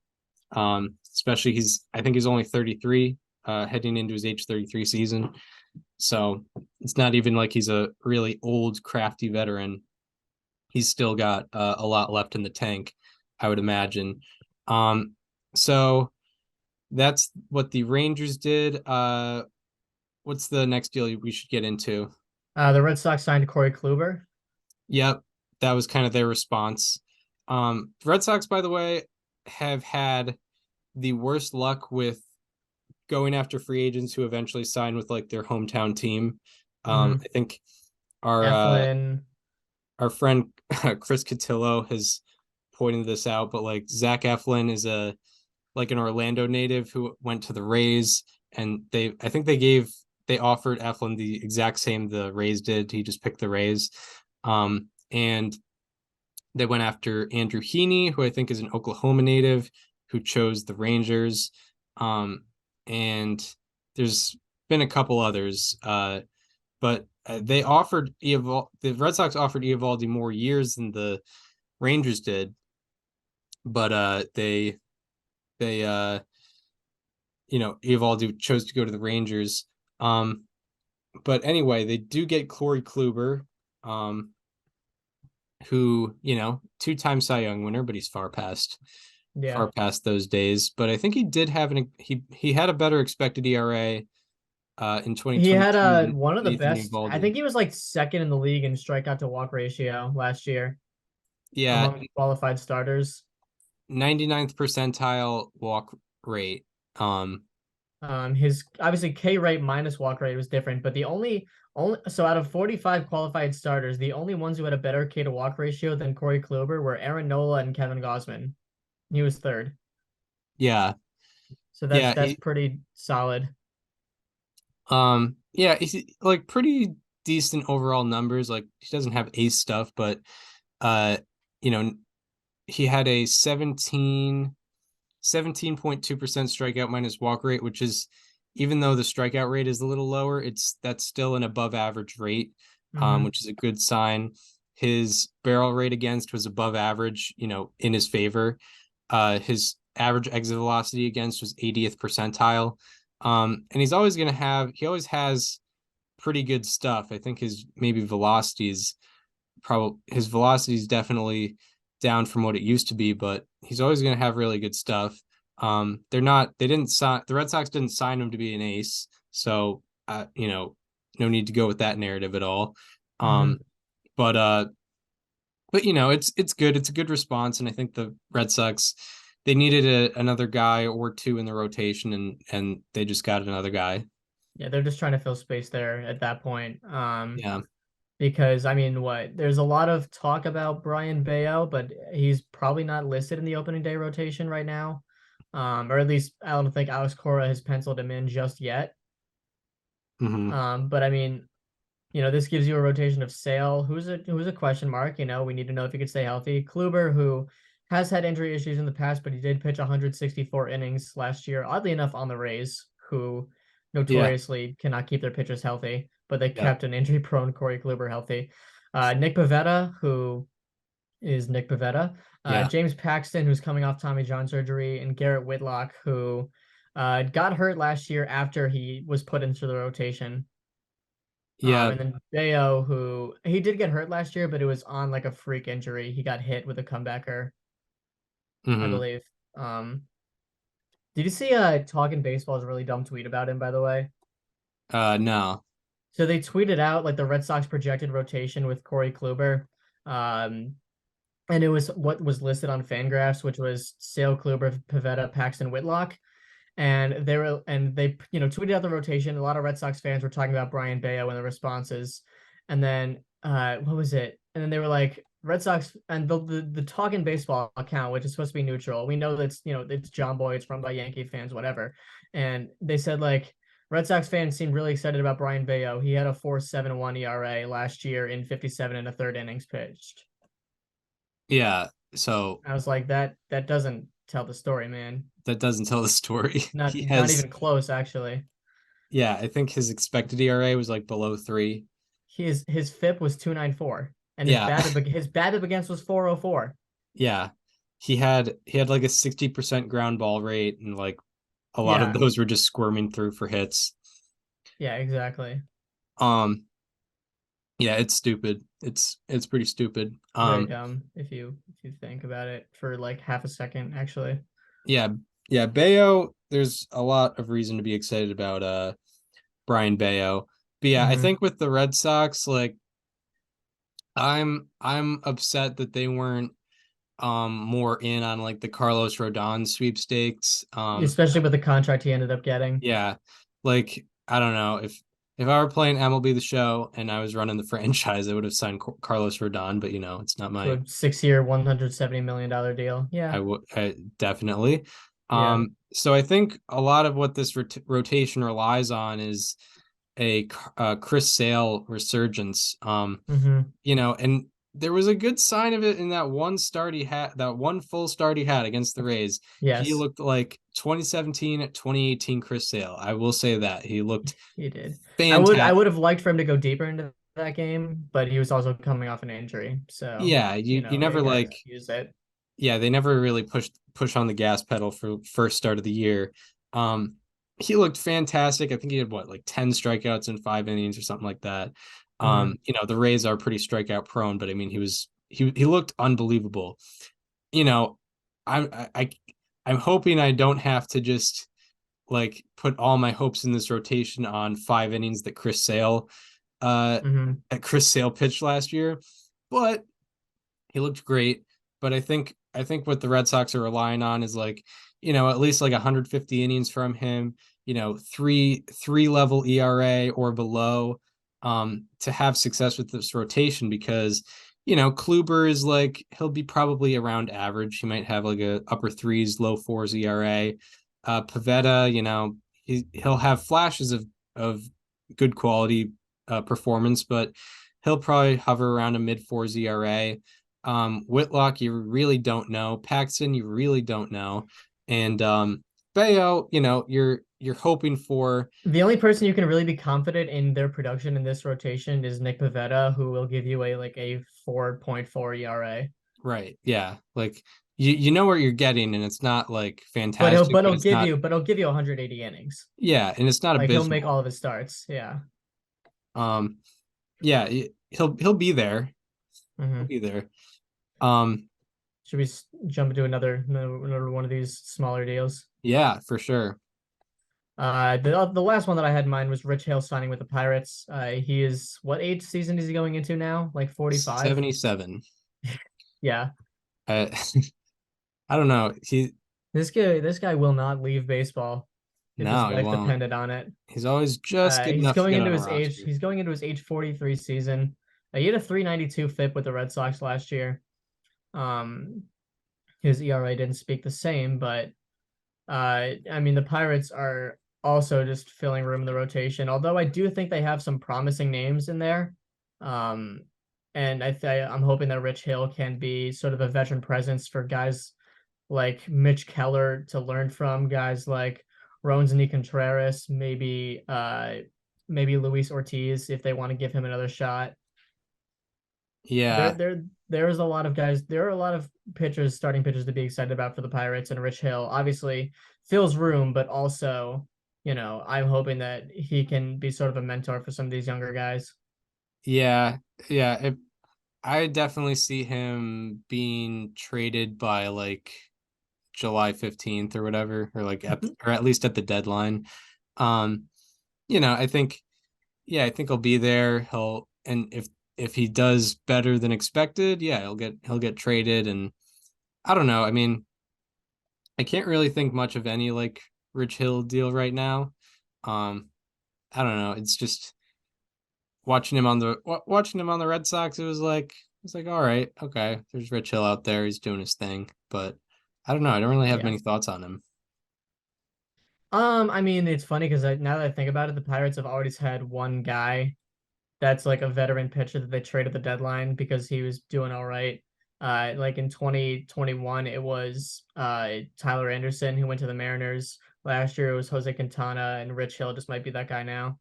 Especially I think he's only 33, heading into his age 33 season. So it's not even like he's a really old, crafty veteran. He's still got a lot left in the tank, I would imagine. So that's what the Rangers did. What's the next deal we should get into? The Red Sox signed Corey Kluber. Yep. that was kind of their response. Red Sox, by the way, have had the worst luck with going after free agents who eventually sign with like their hometown team. I think our Eflin. our friend Chris Cotillo has pointed this out, but like Zach Eflin is an Orlando native who went to the Rays, and I think they offered Eflin the exact same the Rays did. He just picked the Rays. And they went after Andrew Heaney, who I think is an Oklahoma native, who chose the Rangers. And there's been a couple others. But they offered the Red Sox offered Eovaldi more years than the Rangers did. But Eovaldi chose to go to the Rangers. But anyway, they do get Corey Kluber, who, two-time Cy Young winner, but he's far past those days. But I think he did have he had a better expected ERA in 2022. He had than one of the Nathan best. I Eovaldi. think he was like second in the league in strikeout to walk ratio last year. Yeah, among qualified starters. 99th percentile walk rate. His obviously K rate minus walk rate was different, but the only so out of 45 qualified starters, the only ones who had a better K to walk ratio than Corey Kluber were Aaron Nola and Kevin Gausman. He was third. Yeah. So that's pretty solid. Yeah, he's like pretty decent overall numbers. Like he doesn't have ace stuff, but he had a 17.2% strikeout minus walk rate, which is, even though the strikeout rate is a little lower, that's still an above average rate, which is a good sign. His barrel rate against was above average, in his favor. His average exit velocity against was 80th percentile. And he always has pretty good stuff. I think his velocity is definitely down from what it used to be, but he's always going to have really good stuff. The Red Sox didn't sign him to be an ace. So, no need to go with that narrative at all. But it's good. It's a good response. And I think the Red Sox, they needed another guy or two in the rotation, and they just got another guy. Yeah, they're just trying to fill space there at that point. Yeah. Because there's a lot of talk about Brian Bayo, but he's probably not listed in the opening day rotation right now. Or at least I don't think Alex Cora has penciled him in just yet. But this gives you a rotation of Sale, who's a question mark. We need to know if he could stay healthy. Kluber, who has had injury issues in the past, but he did pitch 164 innings last year, oddly enough, on the Rays, who notoriously cannot keep their pitchers healthy, but they kept an injury-prone Corey Kluber healthy. Nick Pivetta, who is Nick Pivetta. James Paxton, who's coming off Tommy John surgery, and Garrett Whitlock, who got hurt last year after he was put into the rotation. And then Bayo, who he did get hurt last year, but it was on like a freak injury. He got hit with a comebacker, I believe. Did you see Talking Baseball's really dumb tweet about him, by the way? No. So they tweeted out like the Red Sox projected rotation with Corey Kluber. And it was what was listed on Fangraphs, which was Sale, Kluber, Pivetta, Paxton, Whitlock. And they tweeted out the rotation. A lot of Red Sox fans were talking about Brian Bayo in the responses. And then what was it? And then they were like, Red Sox, and the Talking Baseball account, which is supposed to be neutral. We know that's it's John Boy, it's run by Yankee fans, whatever. And they said like Red Sox fans seemed really excited about Brian Bayo. He had a 4.71 ERA last year in 57 and a third innings pitched. Yeah. So I was like, that doesn't tell the story, man. That doesn't tell the story. Not even close, actually. Yeah, I think his expected ERA was like below 3. His FIP was 2.94, and his BABIP against was 4.04. Yeah, he had like a 60% ground ball rate, and like a lot of those were just squirming through for hits. Yeah, exactly. Yeah, it's stupid. It's pretty stupid. Very dumb if you think about it for like half a second, actually. Yeah, Bayo, there's a lot of reason to be excited about Brian Bayo. But yeah, I think with the Red Sox, like I'm upset that they weren't more in on like the Carlos Rodon sweepstakes. Especially with the contract he ended up getting. Yeah, like I don't know if I were playing MLB The Show and I was running the franchise, I would have signed Carlos Rodon, but it's not To my. a 6-year, $170 million deal. I Yeah. would definitely. Yeah. So I think a lot of what this rotation relies on is a Chris Sale resurgence. Mm-hmm. And there was a good sign of it in that one start he had, that one full start he had against the Rays. He Yes, looked like 2017, 2018 Chris Sale. I will say that he looked he did. I fantastic. would have liked for him to go deeper into that game, but he was also coming off an injury. So, Yeah, you they never kind of like excuse it. yeah, they never really push on the gas pedal for first start of the year. Um, he looked fantastic. I think he had what, like 10 strikeouts in 5 innings or something like that. Mm-hmm. The Rays are pretty strikeout prone, but I mean he looked unbelievable. You know, I'm I'm hoping I don't have to just like put all my hopes in this rotation on 5 innings uh Mm-hmm. that Chris Sale pitched last year, but he looked great. But I think what the Red Sox are relying on is like, at least like 150 innings from him, three level ERA or below, to have success with this rotation because Kluber is like he'll be probably around average. He might have like a upper threes, low fours ERA. Pavetta, he'll have flashes of good quality performance, but he'll probably hover around a mid fours ERA. Whitlock, you really don't know. Paxton, you really don't know. And Bayo, you're hoping for. The only person you can really be confident in their production in this rotation is Nick Pivetta, who will give you a 4.4 ERA. Right. Yeah. Like you know what you're getting, and it's not like But he'll fantastic, but but he'll it's give not. you but he'll give you 180 innings. Yeah, and it's not Like he'll make all abysmal. of his starts. Yeah. Um, yeah, he'll be there. He'll Mm-hmm. be there. Um, Should we jump into another one of these smaller deals? yeah, for sure. The last one that I had in mind was Rich Hill signing with the Pirates. He is what age season is he going into now? Like 45? 77. Yeah. I I don't know. This guy will not leave baseball if his No, he life won't. depended on it. He's always just good enough to get on a roster. He's going into his age 43 season. He had a 392 FIP with the Red Sox last year. Um, his ERA didn't speak the same, but I mean the Pirates are also just filling room in the rotation. Although I do think they have some promising names in there. Um, and I'm hoping that Rich Hill can be sort of a veteran presence for guys like Mitch Keller to learn from, guys like Ronzani Contreras, maybe Luis Ortiz if they want to give him another shot. Yeah, There's a lot of guys. There are a lot of pitchers, starting pitchers to be excited about for the Pirates, and Rich Hill obviously fills room, but also, I'm hoping that he can be sort of a mentor for some of these younger guys. yeah, yeah. I definitely see him being traded by like July 15th or whatever, or like or at least at the deadline. Um, I think, yeah, I think he'll be there. And if he does better than expected, yeah, he'll get traded. And I don't know. I mean, I can't really think much of any like Rich Hill deal right now. Um, I don't know. It's just watching him on the Red Sox. It was like all right, okay. There's Rich Hill out there. He's doing his thing, but I don't know. I don't really have Yeah. many thoughts on him. I mean, it's funny because now that I think about it, the Pirates have always had one guy that's like a veteran pitcher that they traded at the deadline because he was doing all right. Like in 2021, it was Tyler Anderson who went to the Mariners. Last year it was Jose Quintana, and Rich Hill just might be that guy now.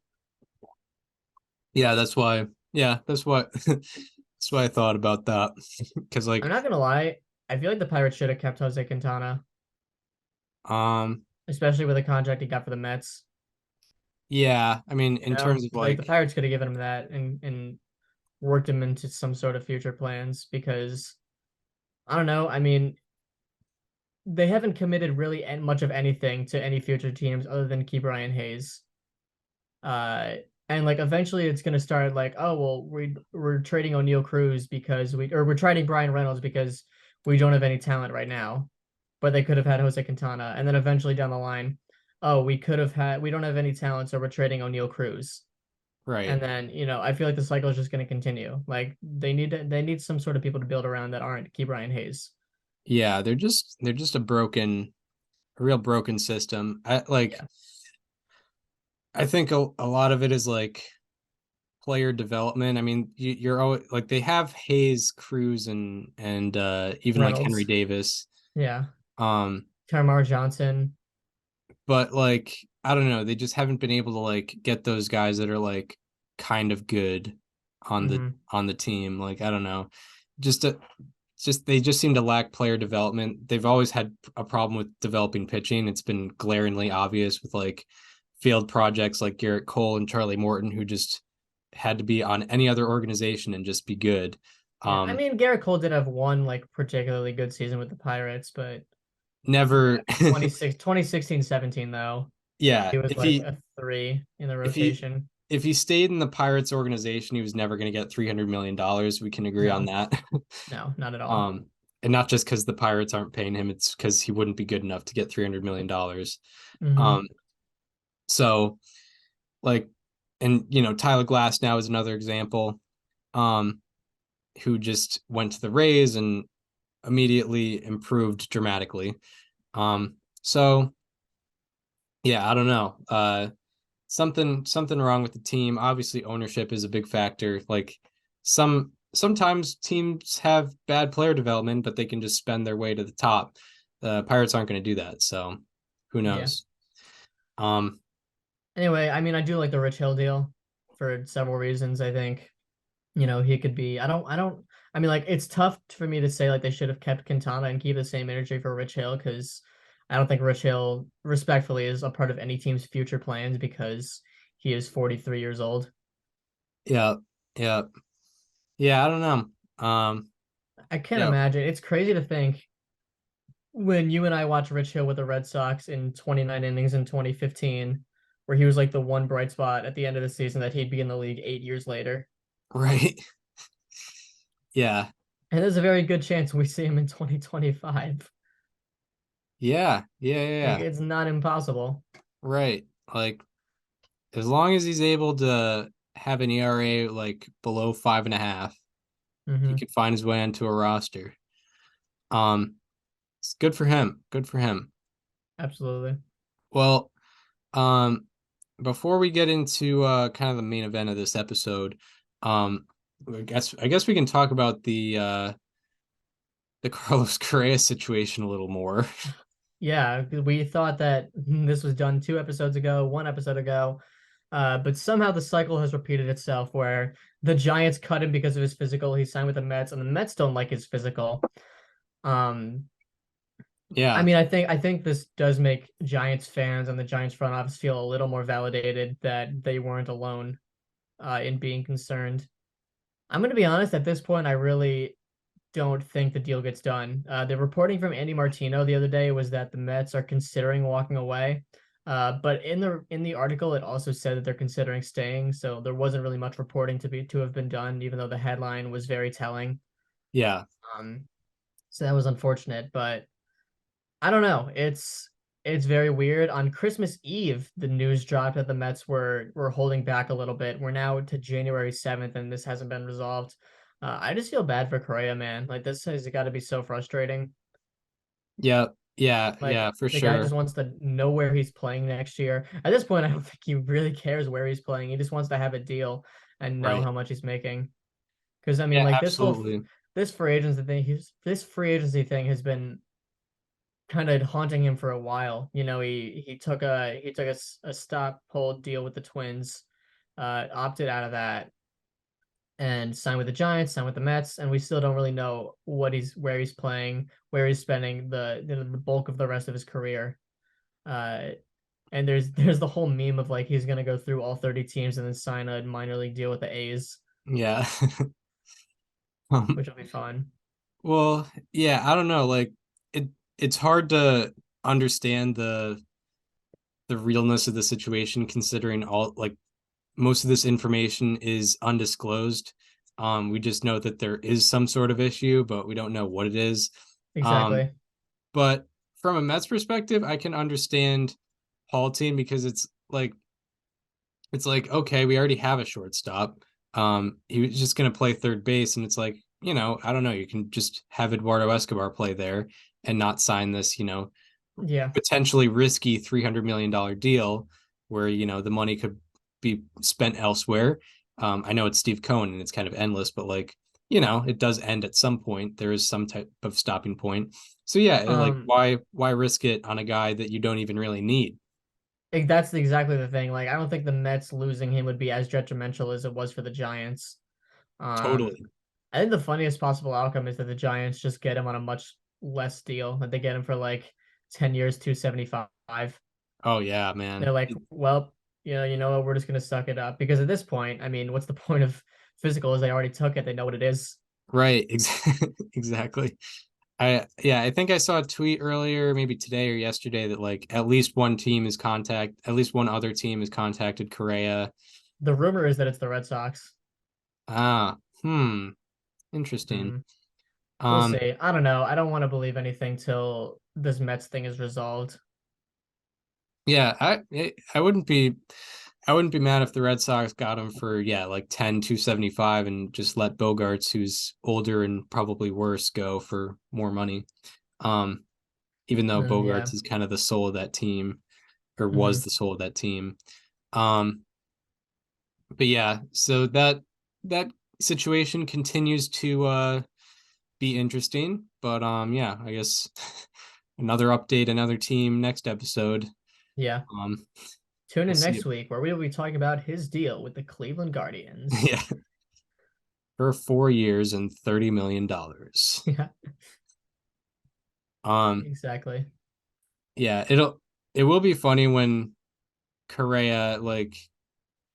Yeah, that's why. Yeah, that's what. That's why I thought about that. Because I'm like, not gonna lie, I feel like the Pirates should have kept Jose Quintana, um, especially with the contract he got for the Mets. yeah. I mean, in terms of Like the like, Pirates could have given him that and worked him into some sort of future plans because I don't know. I mean, they haven't committed really much of anything to any future teams other than keep Ryan Hayes. Uh, And like eventually it's gonna start like, oh well, we're trading O'Neal Cruz because we're trading Brian Reynolds because we don't have any talent right now. But they could have had Jose Quintana. And then eventually down the line, oh, we don't have any talent, so we're trading O'Neal Cruz. And Right. then, I feel like the cycle is just gonna continue. Like they need some sort of people to build around that aren't Key Brian Hayes. Yeah, they're just a real broken system. Yeah. I think a lot of it is like player development. I mean, you're always like they have Hayes, Cruz, and even like Henry Reynolds. Davis. Yeah. Um, Tamar Johnson. but like I don't know, they just haven't been able to like get those guys that are like kind of good on the Mm-hmm. on the team. Like I don't know, just a, just they just seem to lack player development. They've always had a problem with developing pitching. It's been glaringly obvious with like failed projects like Garrett Cole and Charlie Morton, who just had to be on any other organization and just be good. Yeah. I Um, mean, Garrett Cole did have one like particularly good season with the Pirates, but never, 2016, 17 though. yeah. He was like a three in the If he rotation. if he stayed in the Pirates organization, he was never going to get $300 million. We can agree on No, that. no, not at all. um, and not just because the Pirates aren't paying him; it's because he wouldn't be good enough to get $300 million. Mm-hmm. Um, so like, and Tyler Glass now is another example, um, who just went to the Rays and immediately improved dramatically. So yeah, I don't know. Something wrong with the team. Obviously, ownership is a big factor. Like sometimes teams have bad player development, but they can just spend their way to the top. The Pirates aren't going to do that, so who Yeah. knows? Um, Anyway, I mean, I do like the Rich Hill deal for several reasons. I think, he could be. I mean, like, it's tough for me to say like they should have kept Quintana and keep the same energy for Rich Hill because I don't think Rich Hill, respectfully, is a part of any team's future plans because he is 43 years old. yeah, yeah, yeah. I don't know. I can't Yeah, imagine. It's crazy to think when you and I watched Rich Hill with the Red Sox in 29 innings in 2015, where he was like the one bright spot at the end of the season that he'd be in the league 8 years later. right. Yeah, And there's a very good chance we see him in 2025. yeah, yeah, yeah, Like yeah. it's not impossible. Right. Like as long as he's able to have an ERA like below 5.5, he Hmm. could find his way onto a roster. Um, it's good for him. Good for him. Absolutely. Well, um, before we get into kind of the main event of this episode, um, I guess we can talk about the Carlos Correa situation a little more. Yeah, we thought that this was done 2 episodes ago, 1 episode ago, but somehow the cycle has repeated itself where the Giants cut him because of his physical. He signed with the Mets, and the Mets don't like his physical. Um, I Yeah, mean, I think this does make Giants fans and the Giants front office feel a little more validated that they weren't alone in being concerned. I'm going to be honest, at this point, I really don't think the deal gets done. The reporting from Andy Martino the other day was that the Mets are considering walking away. But in the article, it also said that they're considering staying. So there wasn't really much reporting to have been done, even though the headline was very telling. yeah, Um, so that was unfortunate, but I don't know. It's very weird. On Christmas Eve, the news dropped that the Mets were holding back a little bit. We're now to January 7th, and this hasn't been resolved. I just feel bad for Correa, man. Like this has got to be so frustrating. yeah, yeah, Like yeah, for the guy sure. just wants to know where he's playing next year. At this point, I don't think he really cares where he's playing. He just wants to have a deal and know Right. how much he's making. Because I mean, Yeah, like absolutely. this free agency thing has been kind of haunting him for a while. He took a stop hold deal with the Twins, opted out of that, and signed with the Giants, signed with the Mets, and we still don't really know where he's playing, where he's spending the bulk of the rest of his career. Uh, and there's the whole meme of like he's gonna go through all 30 teams and then sign a minor league deal with the A's, Yeah. Um, which will be fun. well, yeah, I don't know. Like it it's hard to understand the realness of the situation considering all like most of this information is undisclosed. We just know that there is some sort of issue, but we don't know what it is. Exactly. But from a Mets perspective, I can understand halting because it's like, okay, we already have a shortstop. He was just gonna play third base, and it's like, I don't know, you can just have Eduardo Escobar play there and not sign this, Yeah. potentially risky $300 million deal where, the money could be spent elsewhere. I know it's Steve Cohen and it's kind of endless, but like, it does end at some point. There is some type of stopping point. So yeah, like why risk it on a guy that you don't even really need? That's exactly the thing. Like, I don't think the Mets losing him would be as detrimental as it was for the Giants. Um, Totally. I think the funniest possible outcome is that the Giants just get him on a much less deal. That they get him for like 10 years, 275. Oh yeah, man. They're like, well, you know what, we're just gonna suck it up. Because at this point, I mean, what's the point of physicals? They already took it, they know what it is. Right, exactly. I think I saw a tweet earlier, maybe today or yesterday, that like at least one other team has contacted Correa. The rumor is that it's the Red Sox. Ah, interesting. Hmm. We'll Um, see. I don't know. I don't want to believe anything till this Mets thing is resolved. yeah, I wouldn't be mad if the Red Sox got him for like 10, 275 and just let Bogarts, who's older and probably worse, go for more money. Um, even though And yeah. Bogarts is kind of the soul of that team, or was Hmm. the soul of that team. Um, but yeah, so that situation continues to be interesting. But yeah, I guess another update, another team next episode. Yeah. Um, Tune we'll in see. next week where we will be talking about his deal with the Cleveland Guardians. Yeah, for 4 years and $30 million. Yeah, Um, exactly. yeah, it will be funny when Correa like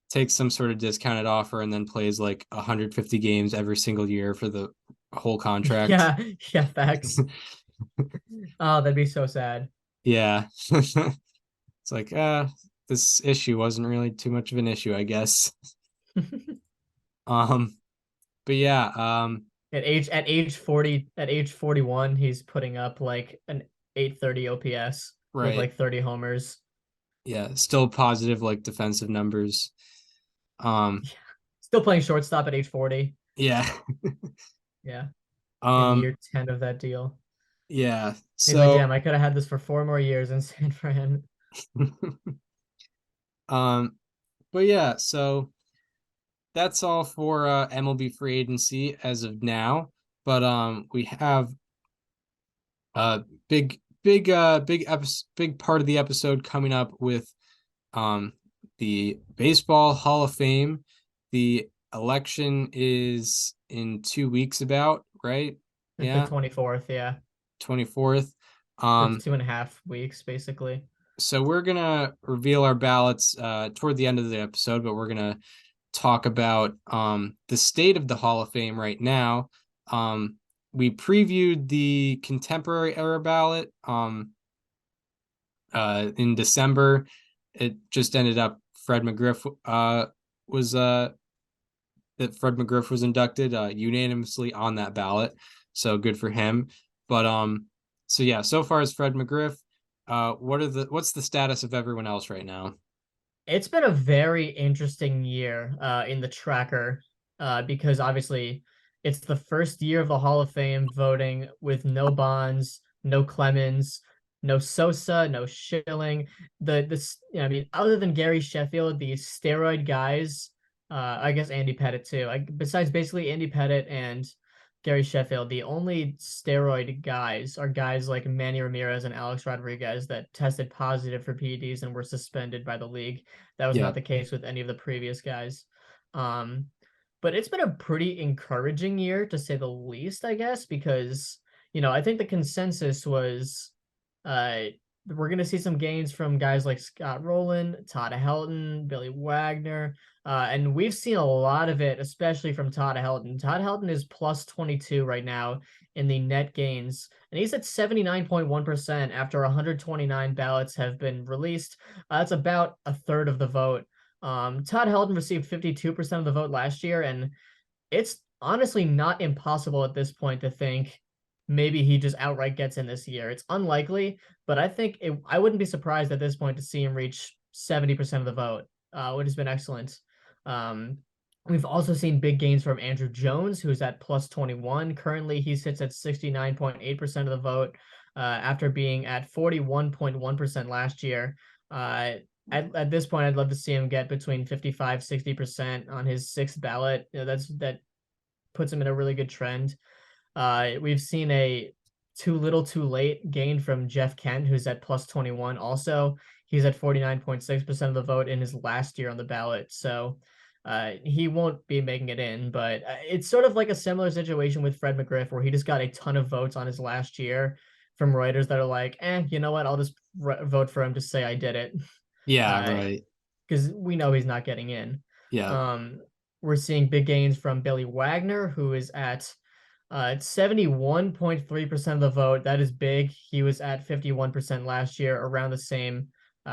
takes some sort of discounted offer and then plays like 150 games every single year for the whole contract. Yeah, yeah, facts. Oh, that'd be so sad. Yeah. It's like, this issue wasn't really too much of an issue, I guess. Um, but yeah, At age 41, he's putting up like an 830 OPS with right. like 30 homers. Yeah, still positive like defensive numbers. Um, Still playing shortstop at age 40. yeah. Yeah, in Um, year 10 of that deal. yeah. He's like, So, damn, I could have had this for 4 more years in San Fran. um, but yeah, so that's all for MLB free agency as of now. But we have a big part of the episode coming up with um the Baseball Hall of Fame. The election is in 2 weeks about, right? The Yeah, 24th, yeah. 24th. For Um, 2.5 weeks, basically. so we're gonna reveal our ballots toward the end of the episode, but we're gonna talk about the state of the Hall of Fame right now. We previewed the contemporary era ballot in December. It just ended up Fred McGriff was that Fred McGriff was inducted unanimously on that ballot. So good for him. But so yeah, so far as Fred McGriff, what's the status of everyone else right now? It's been a very interesting year in the tracker because obviously it's the first year of the Hall of Fame voting with no Bonds, no Clemens, no Sosa, no Schilling. I mean, other than Gary Sheffield, the steroid guys, I guess Andy Pettit too. Besides basically Andy Pettit and Gary Sheffield, the only steroid guys are guys like Manny Ramirez and Alex Rodriguez that tested positive for PEDs and were suspended by the league. That was Yeah, not the case with any of the previous guys. Um, but it's been a pretty encouraging year to say the least, I guess, because I think the consensus was uh we're gonna see some gains from guys like Scott Rowland, Todd Helton, Billy Wagner, and we've seen a lot of it, especially from Todd Helton. Todd Helton is plus 22 right now in the net gains, and he's at 79.1% after 129 ballots have been released. That's about a third of the vote. Todd Helton received 52% of the vote last year, and it's honestly not impossible at this point to think maybe he just outright gets in this year. It's unlikely, but I wouldn't be surprised at this point to see him reach 70% of the vote, which has been excellent. We've also seen big gains from Andrew Jones, who's at plus 21. Currently, he sits at 69.8% of the vote after being at 41.1% last year. At this point, I'd love to see him get between 55, 60% on his sixth ballot. That puts him in a really good trend. We've seen a too little, too late gain from Jeff Kent, who's at plus 21. Also, he's at 49.6% of the vote in his last year on the ballot. So he won't be making it in, but it's sort of like a similar situation with Fred McGriff, where he just got a ton of votes on his last year from Reuters that are like, you know what? I'll just vote for him to say I did it. Yeah, right. Because we know he's not getting in. Yeah. We're seeing big gains from Billy Wagner, who is at 71.3% of the vote. That is big. He was at 51% last year, around the same.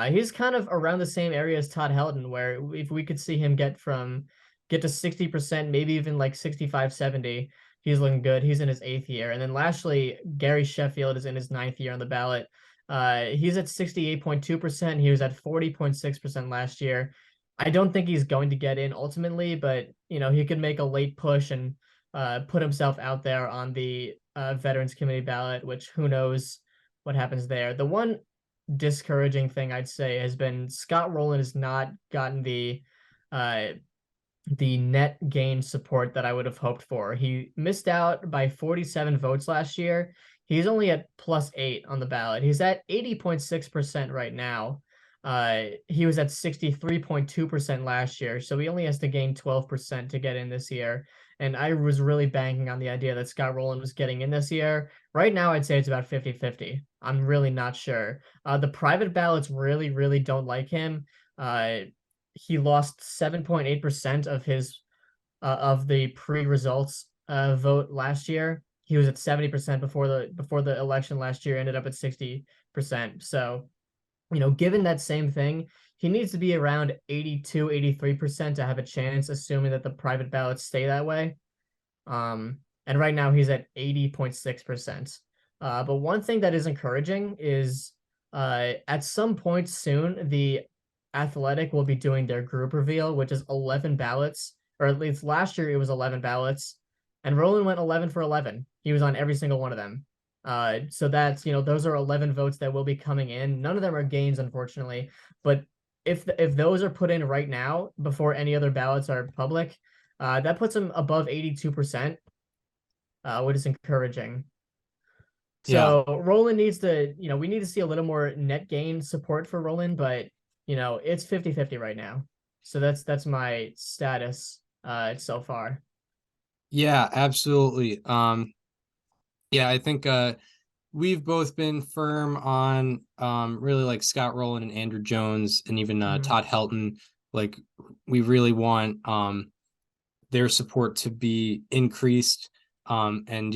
He's kind of around the same area as Todd Helton, where if we could see him get to 60%, maybe even like 65, 70, he's looking good. He's in his 8th year. And then lastly, Gary Sheffield is in his 9th year on the ballot. He's at 68.2%. He was at 40.6% last year. I don't think he's going to get in ultimately, but he could make a late push and put himself out there on the Veterans Committee ballot, which who knows what happens there. The one discouraging thing I'd say has been Scott Rowland has not gotten the net gain support that I would have hoped for. He missed out by 47 votes last year. He's only at plus 8 on the ballot. He's at 80.6% right now. He was at 63.2% last year, so he only has to gain 12% to get in this year. And I was really banking on the idea that Scott Rowland was getting in this year. Right now, I'd say it's about 50-50. I'm really not sure. The private ballots really, really don't like him. He lost 7.8% of his of the pre-results vote last year. He was at 70% before the election last year, ended up at 60%. So, given that same thing, he needs to be around 82, 83% to have a chance, assuming that the private ballots stay that way. And right now he's at 80.6%. But one thing that is encouraging is at some point soon, the Athletic will be doing their group reveal, which is 11 ballots, or at least last year it was 11 ballots, and Rowland went 11 for 11. He was on every single one of them. So that's, those are 11 votes that will be coming in. None of them are gains, unfortunately, but if those are put in right now before any other ballots are public, that puts him above 82%, which is encouraging. So yeah. Rowland needs to, we need to see a little more net gain support for Rowland, but it's 50-50 right now. So that's my status so far. Yeah, absolutely. Yeah, I think we've both been firm on really like Scott Rowland and Andrew Jones and even Todd Helton. Like we really want their support to be increased. And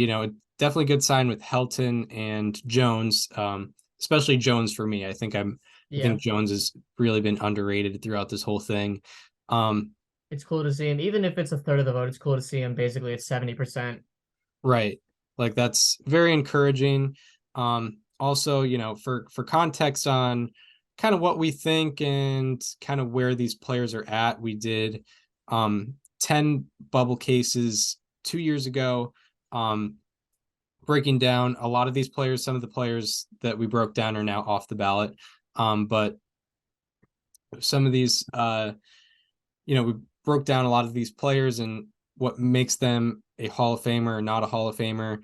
definitely a good sign with Helton and Jones, especially Jones for me. I think Jones has really been underrated throughout this whole thing. It's cool to see him, even if it's a third of the vote. It's cool to see him basically at 70%. Right. Like that's very encouraging. Also, for context on kind of what we think and kind of where these players are at, we did 10 bubble cases 2 years ago, breaking down a lot of these players. Some of the players that we broke down are now off the ballot. But some of these, we broke down a lot of these players and what makes them a Hall of Famer or not a Hall of Famer.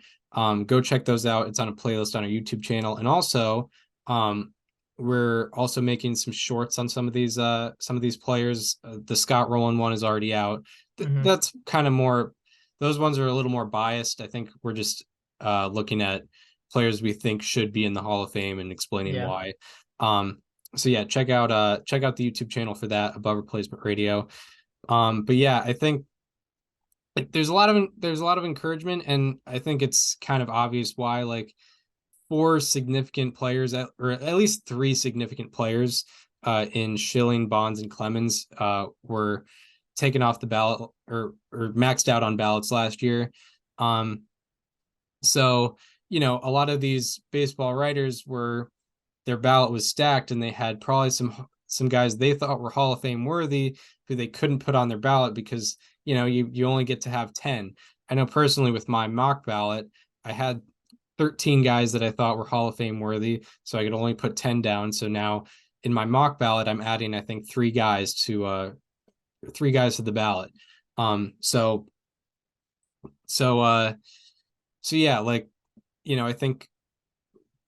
Go check those out. It's on a playlist on our YouTube channel. And also, we're also making some shorts on some of these players. The Scott Rowland one is already out. That's kind of more, those ones are a little more biased. I think we're just looking at players we think should be in the Hall of Fame and explaining why. So yeah, check out the YouTube channel for that, Above Replacement Radio. But yeah, I think there's a lot of encouragement, and I think it's kind of obvious why. Like 4 significant players, or at least 3 significant players, in Schilling, Bonds, and Clemens were taken off the ballot or maxed out on ballots last year. So, a lot of these baseball writers their ballot was stacked, and they had probably some guys they thought were Hall of Fame worthy who they couldn't put on their ballot because, you only get to have 10. I know personally with my mock ballot, I had 13 guys that I thought were Hall of Fame worthy, so I could only put 10 down. So now in my mock ballot, I'm adding, I think, three guys to the ballot. So yeah, like, I think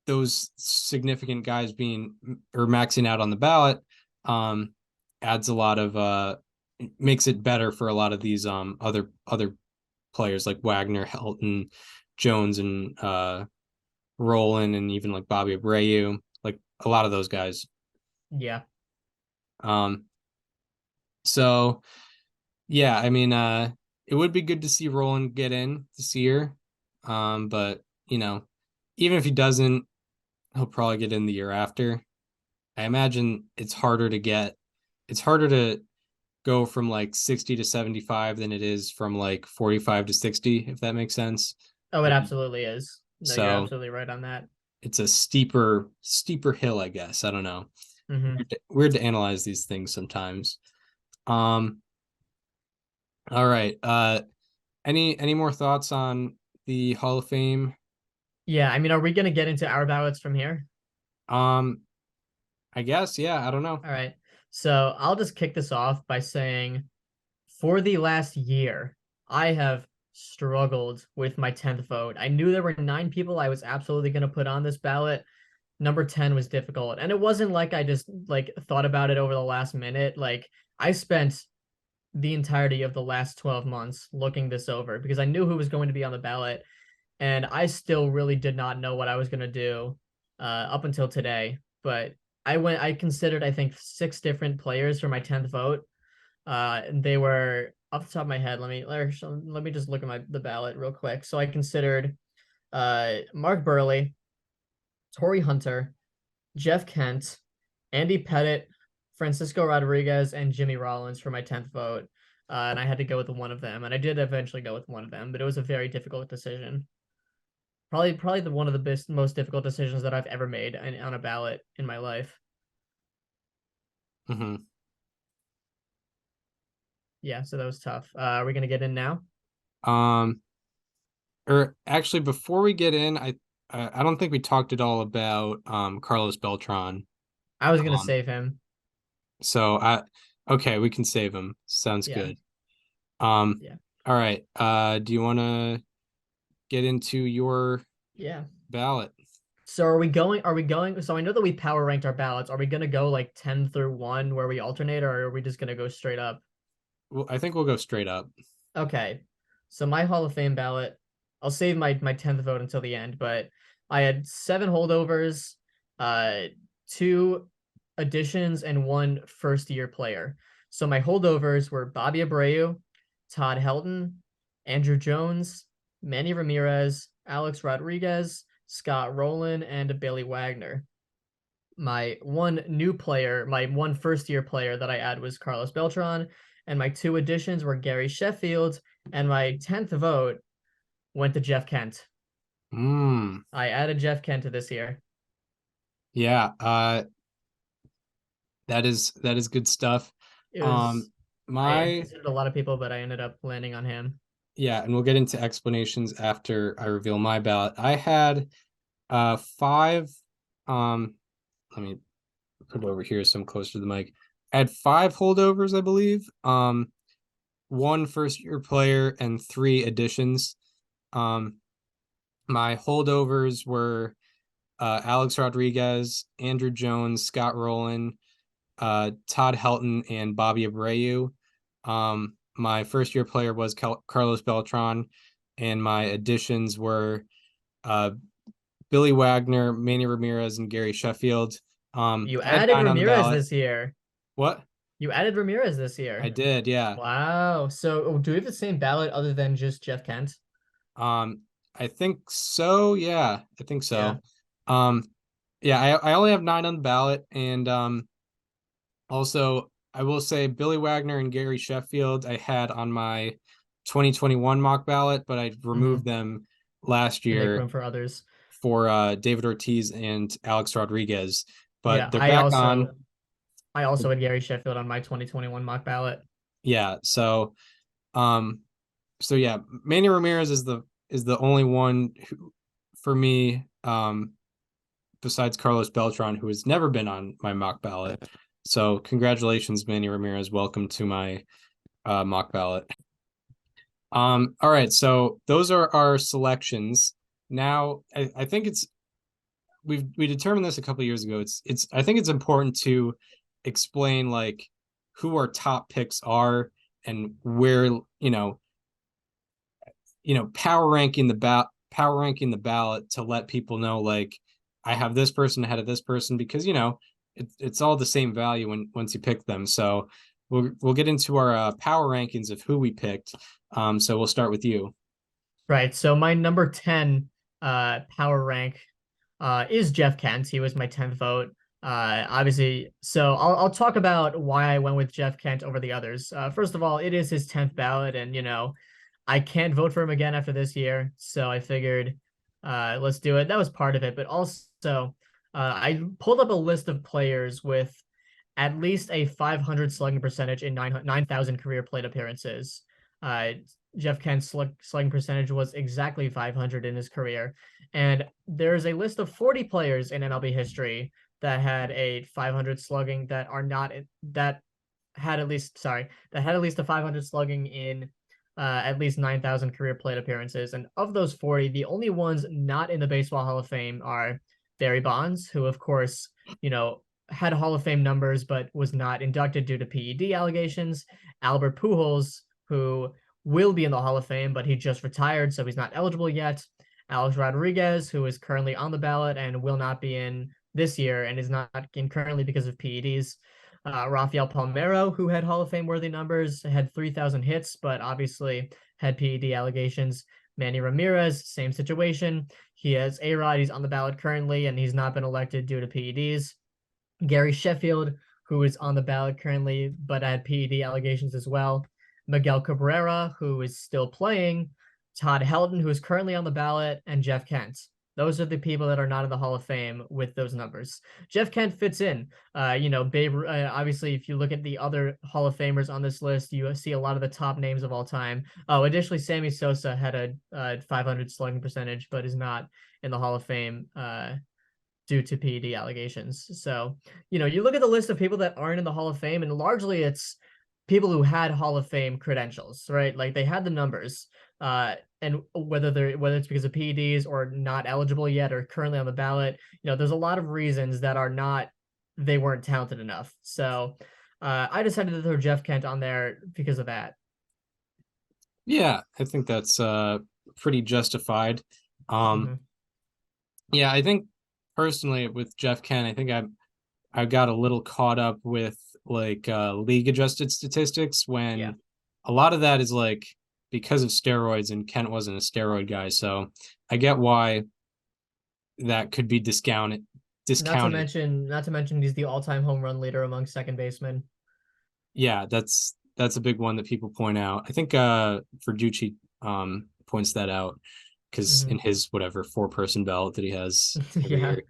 those significant guys being or maxing out on the ballot adds a lot of makes it better for a lot of these other players like Wagner, Helton, Jones, and Roland, and even like Bobby Abreu, like a lot of those guys. Yeah. So yeah, I mean, it would be good to see Roland get in this year. But even if he doesn't, he'll probably get in the year after. I imagine it's harder to go from like 60 to 75 than it is from like 45 to 60, if that makes sense. Oh, it absolutely is. No, you're So absolutely right on that. it's a steeper hill, I guess. I don't know. Weird to analyze these things sometimes. All right. Any more thoughts on the Hall of Fame? Yeah, I mean, are we gonna get into our ballots from here? I guess, yeah, I don't know. All right. So I'll just kick this off by saying for the last year, I have struggled with my 10th vote. I knew there were 9 people I was absolutely going to put on this ballot. Number 10 was difficult. And it wasn't like I just like thought about it over the last minute. Like I spent the entirety of the last 12 months looking this over because I knew who was going to be on the ballot. And I still really did not know what I was going to do up until today. But I considered, I think, 6 different players for my 10th vote. They were off the top of my head. Let me just look at the ballot real quick. So I considered Mark Burley, Torrey Hunter, Jeff Kent, Andy Pettit, Francisco Rodriguez, and Jimmy Rollins for my 10th vote. And I had to go with one of them, and I did eventually go with one of them, but it was a very difficult decision. Probably one of the most difficult decisions that I've ever made on a ballot in my life. Mm-hmm. Yeah, so that was tough. Are we gonna get in now? Or actually, before we get in, I don't think we talked at all about Carlos Beltran. I was gonna save him. So okay, we can save him. Sounds good. Yeah. All right. Do you want to get into your ballot? So are we going so I know that we power ranked our ballots. Are we gonna go like 10 through 1 where we alternate, or are we just gonna go straight up? Well, I think we'll go straight up. Okay. So my Hall of Fame ballot, I'll save my 10th vote until the end, but I had 7 holdovers, 2 additions, and 1 first-year player. So my holdovers were Bobby Abreu, Todd Helton, Andrew Jones, Manny Ramirez, Alex Rodriguez, Scott Rowland, and Billy Wagner. My one first-year player that I add was Carlos Beltran, and my 2 additions were Gary Sheffield, and my 10th vote went to Jeff Kent. I added Jeff Kent to this year. Yeah, that is good stuff. I considered a lot of people, but I ended up landing on him. Yeah, and we'll get into explanations after I reveal my ballot. I had 5 let me put it over here so I'm closer to the mic. I had 5 holdovers, I believe. 1 first-year player and 3 additions. My holdovers were Alex Rodriguez, Andrew Jones, Scott Rowland, Todd Helton, and Bobby Abreu. My first-year player was Carlos Beltran, and my additions were Billy Wagner, Manny Ramirez, and Gary Sheffield. You added Ramirez this year. What? You added Ramirez this year. I did, yeah. Wow. So do we have the same ballot other than just Jeff Kent? I think so. Yeah, I think so. Yeah, I only have 9 on the ballot, and Also, I will say Billy Wagner and Gary Sheffield I had on my 2021 mock ballot, but I removed them last To make year room for others. for David Ortiz and Alex Rodriguez. But Yeah, they're back on. I also had Gary Sheffield on my 2021 mock ballot. Yeah. Um, so yeah, Manny Ramirez is the only one who, for me, besides Carlos Beltran, who has never been on my mock ballot. So congratulations, Manny Ramirez. Welcome to my mock ballot. All right, so those are our selections. Now, I think we determined this a couple years ago. It's I think it's important to explain like who our top picks are and where power ranking the ballot to let people know like I have this person ahead of this person because it's all the same value once you pick them. So we'll get into our power rankings of who we picked. So we'll start with you. Right. So my number 10 power rank is Jeff Kent. He was my 10th vote. Obviously, so I'll talk about why I went with Jeff Kent over the others. First of all, it is his 10th ballot, and I can't vote for him again after this year, so I figured let's do it. That was part of it, but also I pulled up a list of players with at least a 500 slugging percentage in 9,000 career plate appearances. Jeff Kent's slugging percentage was exactly 500 in his career. And there's a list of 40 players in MLB history that had a 500 slugging that had at least a 500 slugging in at least 9,000 career plate appearances. And of those 40, the only ones not in the Baseball Hall of Fame are Barry Bonds, who, of course, had Hall of Fame numbers, but was not inducted due to PED allegations. Albert Pujols, who will be in the Hall of Fame, but he just retired, so he's not eligible yet. Alex Rodriguez, who is currently on the ballot and will not be in this year and is not in currently because of PEDs. Rafael Palmeiro, who had Hall of Fame worthy numbers, had 3,000 hits, but obviously had PED allegations. Manny Ramirez, same situation. He has ARR, he's on the ballot currently, and he's not been elected due to PEDs. Gary Sheffield, who is on the ballot currently, but had PED allegations as well. Miguel Cabrera, who is still playing. Todd Helton, who is currently on the ballot, and Jeff Kent. Those are the people that are not in the Hall of Fame with those numbers. Jeff Kent fits in. Obviously, if you look at the other Hall of Famers on this list, you see a lot of the top names of all time. Oh, additionally, Sammy Sosa had a 500 slugging percentage, but is not in the Hall of Fame due to PED allegations. So, you look at the list of people that aren't in the Hall of Fame, and largely it's people who had Hall of Fame credentials, right? Like they had the numbers, and whether it's because of PEDs or not eligible yet or currently on the ballot, there's a lot of reasons that they weren't talented enough. So I decided to throw Jeff Kent on there because of that. Yeah, I think that's pretty justified. Yeah, I think personally with Jeff Kent, I think I got a little caught up with like league adjusted statistics when a lot of that is like because of steroids, and Kent wasn't a steroid guy, so I get why that could be discounted. Not to mention he's the all-time home run leader among second basemen. Yeah, that's a big one that people point out. I think Verducci points that out because in his whatever 4-person ballot that he has every year.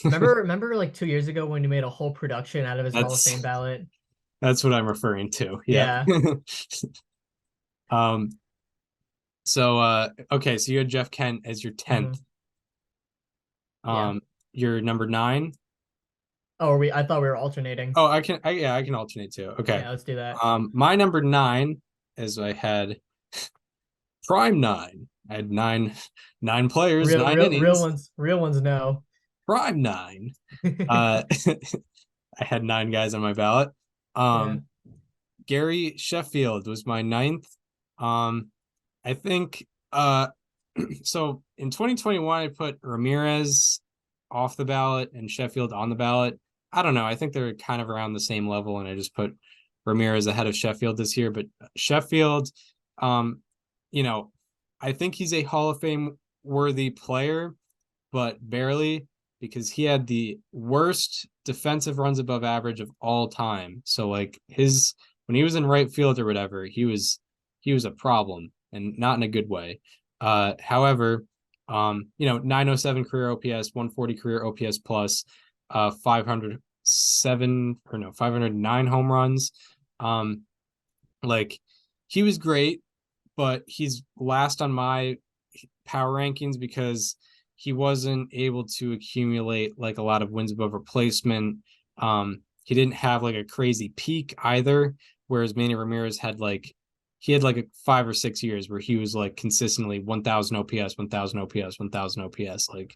Remember like 2 years ago when he made a whole production out of his Hall of Fame ballot? That's what I'm referring to. Yeah. So okay, so you had Jeff Kent as your 10th. Your number 9. Oh, I thought we were alternating. Oh, I can alternate too. Okay. Yeah, let's do that. My number 9 is I had Prime 9. I had nine players, 9 innings. Real ones no. Prime 9. I had 9 guys on my ballot. Gary Sheffield was my 9th. I think so in 2021 I put Ramirez off the ballot and Sheffield on the ballot. I don't know. I think they're kind of around the same level, and I just put Ramirez ahead of Sheffield this year. But Sheffield, I think he's a Hall of Fame worthy player, but barely, because he had the worst defensive runs above average of all time. So like when he was in right field or whatever, he was a problem, and not in a good way. However, 907 career OPS, 140 career OPS plus, 509 home runs. Like he was great, but he's last on my power rankings because he wasn't able to accumulate like a lot of wins above replacement. He didn't have like a crazy peak either, whereas Manny Ramirez had like 5 or 6 years where he was like consistently 1000 OPS, 1000 OPS, 1000 OPS. Like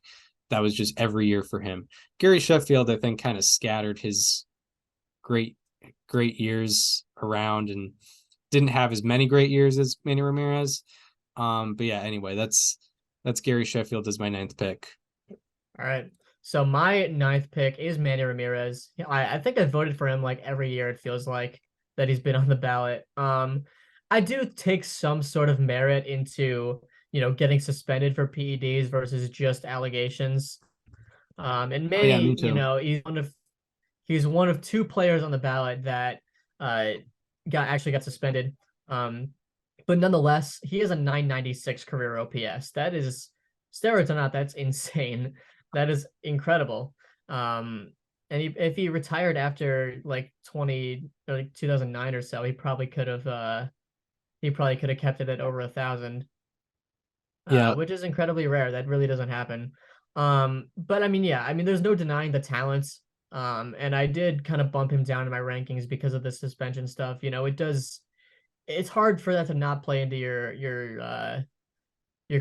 that was just every year for him. Gary Sheffield, I think, kind of scattered his great years around and didn't have as many great years as Manny Ramirez. But yeah, anyway, that's Gary Sheffield as my 9th pick. All right. So my 9th pick is Manny Ramirez. I think I voted for him like every year, it feels like, that he's been on the ballot. I do take some sort of merit into, getting suspended for PEDs versus just allegations. And Manny, me too. he's one of 2 players on the ballot that got suspended. But nonetheless, he has a 996 career OPS. That is, steroids or not, that's insane. That is incredible. And if he retired after like 2009 or so, he probably could have kept it at over 1,000. Yeah. Which is incredibly rare. That really doesn't happen. But I mean, there's no denying the talents. And I did kind of bump him down in my rankings because of the suspension stuff. It's hard for that to not play into your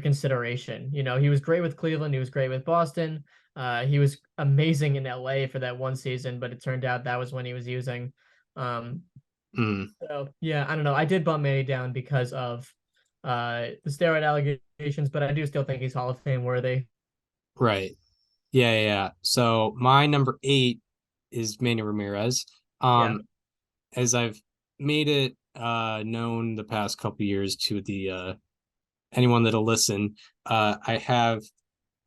consideration. He was great with Cleveland, he was great with Boston. He was amazing in LA for that one season, but it turned out that was when he was using. So yeah, I don't know. I did bump Manny down because of the steroid allegations, but I do still think he's Hall of Fame worthy. Right. Yeah. So my number 8 is Manny Ramirez. As I've made it known the past couple years to the anyone that'll listen, I have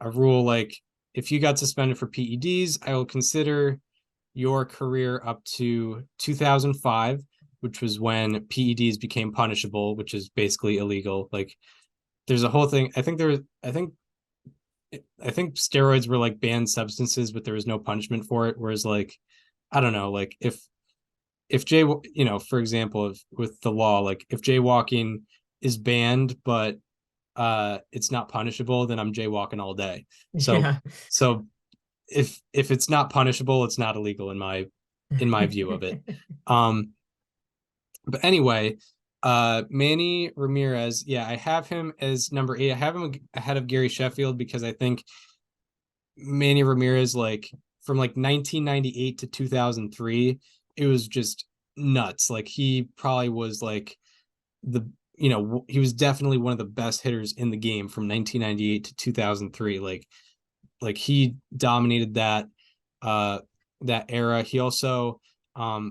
a rule like if you got suspended for PEDs, I will consider your career up to 2005, which was when PEDs became punishable, which is basically illegal. Like there's a whole thing. I think steroids were like banned substances, but there was no punishment for it. Whereas like, I don't know, like if for example, with the law, like if jaywalking is banned, but it's not punishable, then I'm jaywalking all day. So if it's not punishable, it's not illegal in my view of it. But anyway, Manny Ramirez, I have him as number 8. I have him ahead of Gary Sheffield because I think Manny Ramirez, like from like 1998 to 2003, it was just nuts. Like he probably was like he was definitely one of the best hitters in the game from 1998 to 2003. Like he dominated that era. He also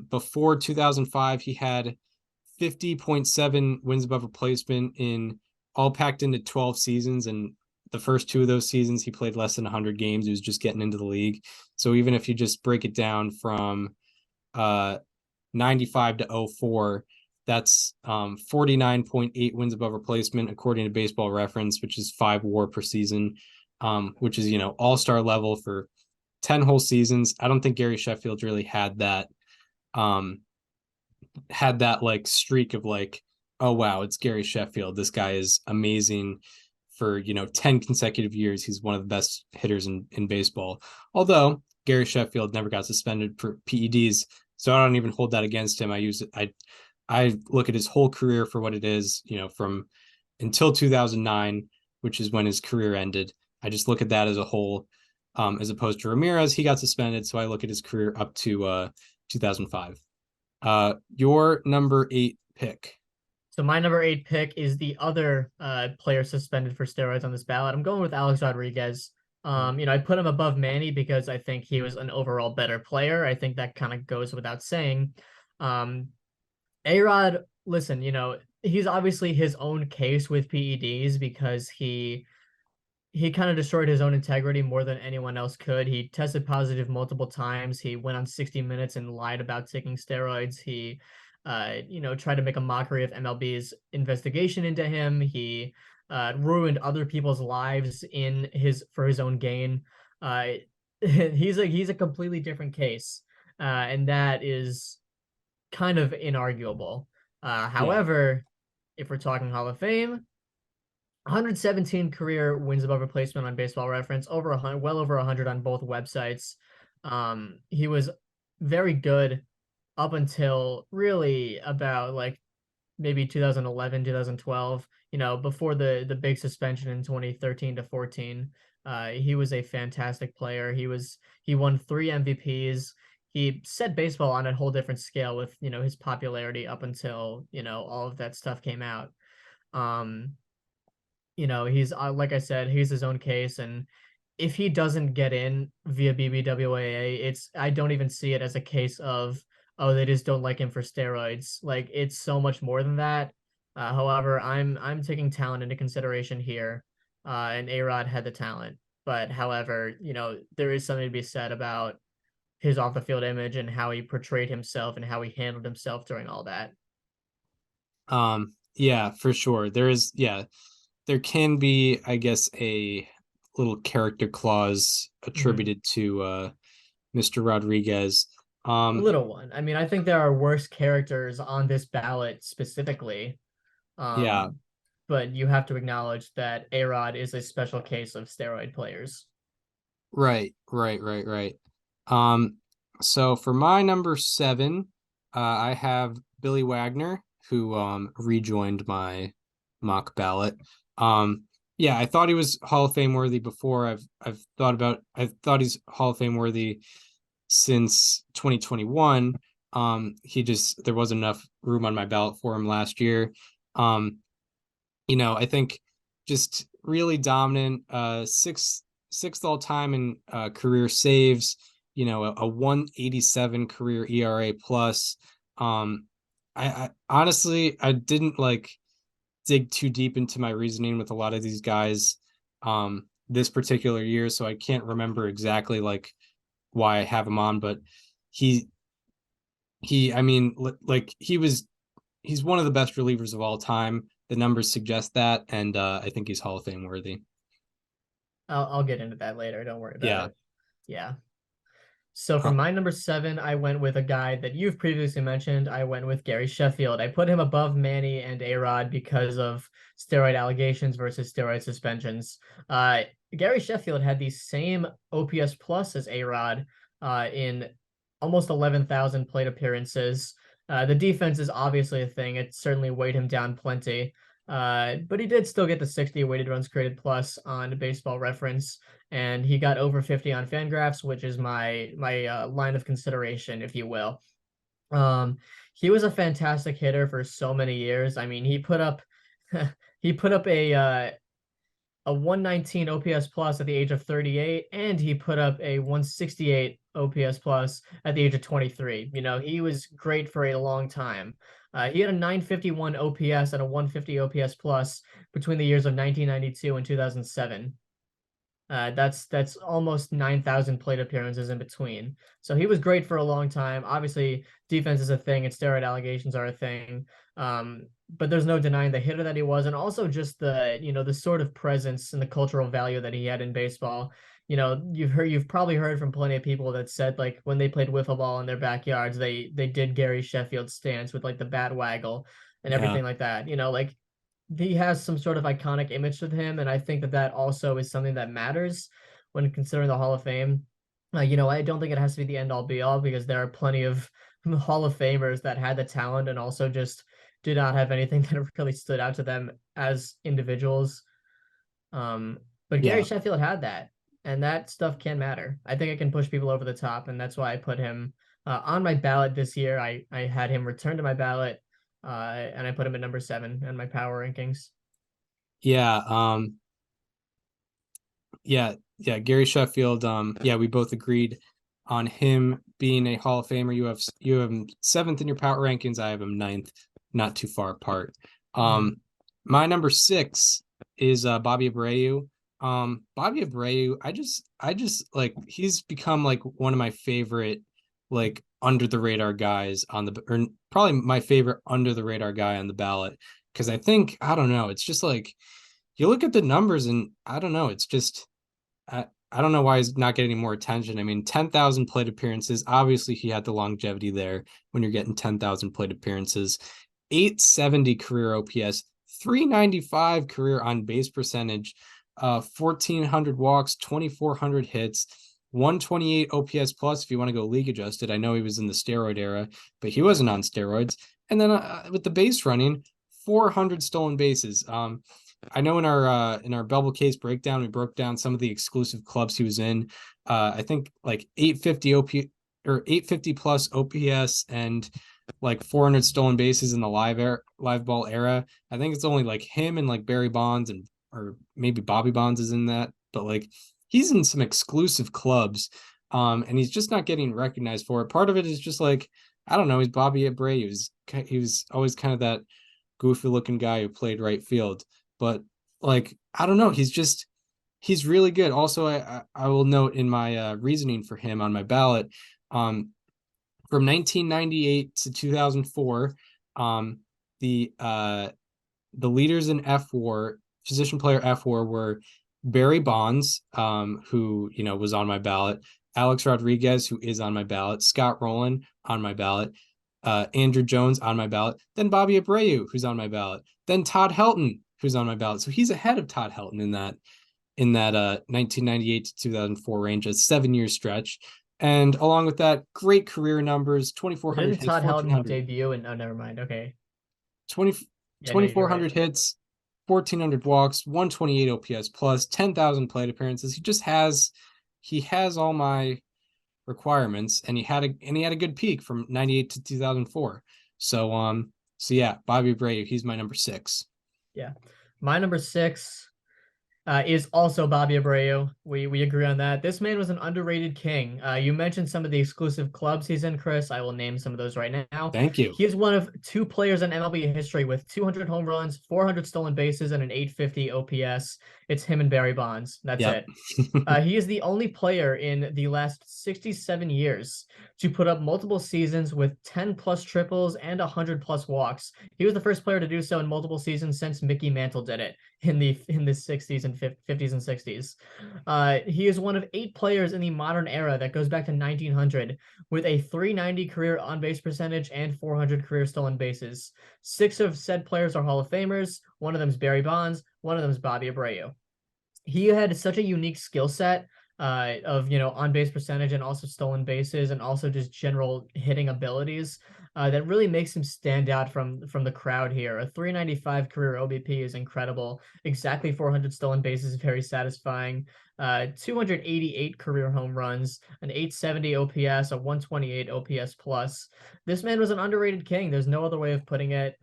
before 2005 he had 50.7 wins above replacement in all packed into 12 seasons, and the first 2 of those seasons he played less than 100 games. He was just getting into the league. So even if you just break it down from 95 to 04, that's 49.8 wins above replacement according to Baseball Reference, which is 5 WAR per season, which is all-star level for 10 whole seasons. I don't think Gary Sheffield really had that like streak of like, oh wow, it's Gary Sheffield, this guy is amazing for 10 consecutive years. He's one of the best hitters in baseball, although Gary Sheffield never got suspended for PEDs, so I don't even hold that against him. I look at his whole career for what it is, from until 2009, which is when his career ended. I just look at that as a whole, as opposed to Ramirez. He got suspended, so I look at his career up to 2005. Your number 8 pick. So my number 8 pick is the other player suspended for steroids on this ballot. I'm going with Alex Rodriguez. I put him above Manny because I think he was an overall better player. I think that kind of goes without saying. A-Rod, listen, he's obviously his own case with PEDs because he he kind of destroyed his own integrity more than anyone else could. He tested positive multiple times. He went on 60 Minutes and lied about taking steroids. He, tried to make a mockery of MLB's investigation into him. He ruined other people's lives for his own gain. He's a completely different case, and that is kind of inarguable. However, if we're talking Hall of Fame, 117 career wins above replacement on Baseball Reference, over 100, well over 100 on both websites. He was very good up until really about like maybe 2011, 2012. Before the big suspension in 2013 to 14. He was a fantastic player. He won 3 MVPs. He set baseball on a whole different scale with his popularity up until all of that stuff came out. He's like I said, he's his own case, and if he doesn't get in via BBWAA, I don't even see it as a case of, oh, they just don't like him for steroids. Like, it's so much more than that. However, I'm taking talent into consideration here, and A-Rod had the talent. But however, there is something to be said about his off the field image and how he portrayed himself and how he handled himself during all that. Yeah, for sure. There can be, I guess, a little character clause attributed to Mr. Rodriguez. A little one. I mean, I think there are worse characters on this ballot specifically. Yeah. But you have to acknowledge that A-Rod is a special case of steroid players. Right. So for my number 7, I have Billy Wagner, who rejoined my mock ballot. Yeah, I thought he was Hall of Fame worthy before. I thought he's Hall of Fame worthy since 2021. There wasn't enough room on my ballot for him last year. I think just really dominant, sixth all time in career saves, a 187 career ERA plus. I honestly, I didn't dig too deep into my reasoning with a lot of these guys this particular year, so I can't remember exactly why I have him on, but he's one of the best relievers of all time. The numbers suggest that, and I think he's Hall of Fame worthy. I'll get into that later. Don't worry about it. Yeah. So for Huh. my number 7, I went with a guy that you've previously mentioned. I went with Gary Sheffield. I put him above Manny and A-Rod because of steroid allegations versus steroid suspensions. Gary Sheffield had the same OPS plus as A-Rod in almost 11,000 plate appearances. The defense is obviously a thing. It certainly weighed him down plenty. But he did still get the 60 weighted runs created plus on Baseball Reference, and he got over 50 on Fangraphs, which is my line of consideration, if you will. He was a fantastic hitter for so many years. I mean, he put up a 119 OPS plus at the age of 38, and he put up a 168 OPS plus at the age of 23. He was great for a long time. He had a 951 OPS and a 150 OPS plus between the years of 1992 and 2007. That's almost 9,000 plate appearances in between. So he was great for a long time. Obviously, defense is a thing, and steroid allegations are a thing. But there's no denying the hitter that he was, and also just the sort of presence and the cultural value that he had in baseball. You've probably heard from plenty of people that said when they played wiffle ball in their backyards, they did Gary Sheffield's stance with the bat waggle and everything like that. He has some sort of iconic image with him, and I think that also is something that matters when considering the Hall of Fame. I don't think it has to be the end all be all, because there are plenty of Hall of Famers that had the talent and also just did not have anything that really stood out to them as individuals. But Gary Sheffield had that, and that stuff can matter. I think it can push people over the top, and that's why I put him on my ballot this year. I had him return to my ballot, and I put him at number 7 in my power rankings. Gary Sheffield. We both agreed on him being a Hall of Famer. You have him 7th in your power rankings. I have him 9th, not too far apart. My number 6 is Bobby Abreu. Bobby Abreu, I just like he's become like one of my favorite like under the radar guys on the or probably my favorite under the radar guy on the ballot because I don't know, it's just like you look at the numbers and I don't know, it's just I don't know why he's not getting more attention. I mean, 10,000 plate appearances. Obviously, he had the longevity there when you're getting 10,000 plate appearances. 870 career OPS, 395 career on base percentage, 1,400 walks, 2,400 hits, 128 OPS plus if you want to go league adjusted. I know he was in the steroid era, but he wasn't on steroids. And then with the base running, 400 stolen bases. I know in our Bevel case breakdown, we broke down some of the exclusive clubs he was in. I think like 850 or 850 plus OPS and like 400 stolen bases in the live ball era. I think it's only like him and like Barry Bonds and or maybe Bobby Bonds is in that, but like he's in some exclusive clubs. And he's just not getting recognized for it. Part of it is just like, I don't know, he's Bobby Abreu. He was always kind of that goofy looking guy who played right field. But like, I don't know, he's really good. Also, I will note in my reasoning for him on my ballot, from 1998 to 2004, the leaders in F4, position player F4 were Barry Bonds, who was on my ballot, Alex Rodriguez, who is on my ballot, Scott Rowland on my ballot, Andrew Jones on my ballot, then Bobby Abreu, who's on my ballot, then Todd Helton, who's on my ballot. So he's ahead of Todd Helton in that 1998 to 2004 range, a 7-year stretch. And along with that, great career numbers, 2,400 Didn't hits, Todd Helton 1,400 debut? And oh, never mind. Okay. 2,400 right. hits, 1,400 walks, 128 OPS plus, 10,000 plate appearances. He has all my requirements, and he had a good peak from 98 to 2004. So yeah, Bobby Abreu, he's my number 6. Yeah. My number 6 is also Bobby Abreu. We agree on that. This man was an underrated king. You mentioned some of the exclusive clubs he's in, Chris. I will name some of those right now. Thank you. He is one of 2 players in MLB history with 200 home runs, 400 stolen bases, and an 850 OPS. It's him and Barry Bonds. That's it. He is the only player in the last 67 years to put up multiple seasons with 10 plus triples and 100 plus walks. He was the first player to do so in multiple seasons since Mickey Mantle did it in the 60s and 50s and 60s. He is one of 8 players in the modern era that goes back to 1900 with a 390 career on-base percentage and 400 career stolen bases. 6 of said players are Hall of Famers. One of them is Barry Bonds. One of them is Bobby Abreu. He had such a unique skill set of on base percentage and also stolen bases and also just general hitting abilities that really makes him stand out from the crowd here. A 395 career OBP is incredible. Exactly 400 stolen bases is very satisfying. 288 career home runs, an 870 OPS, a 128 OPS plus. This man was an underrated king. There's no other way of putting it.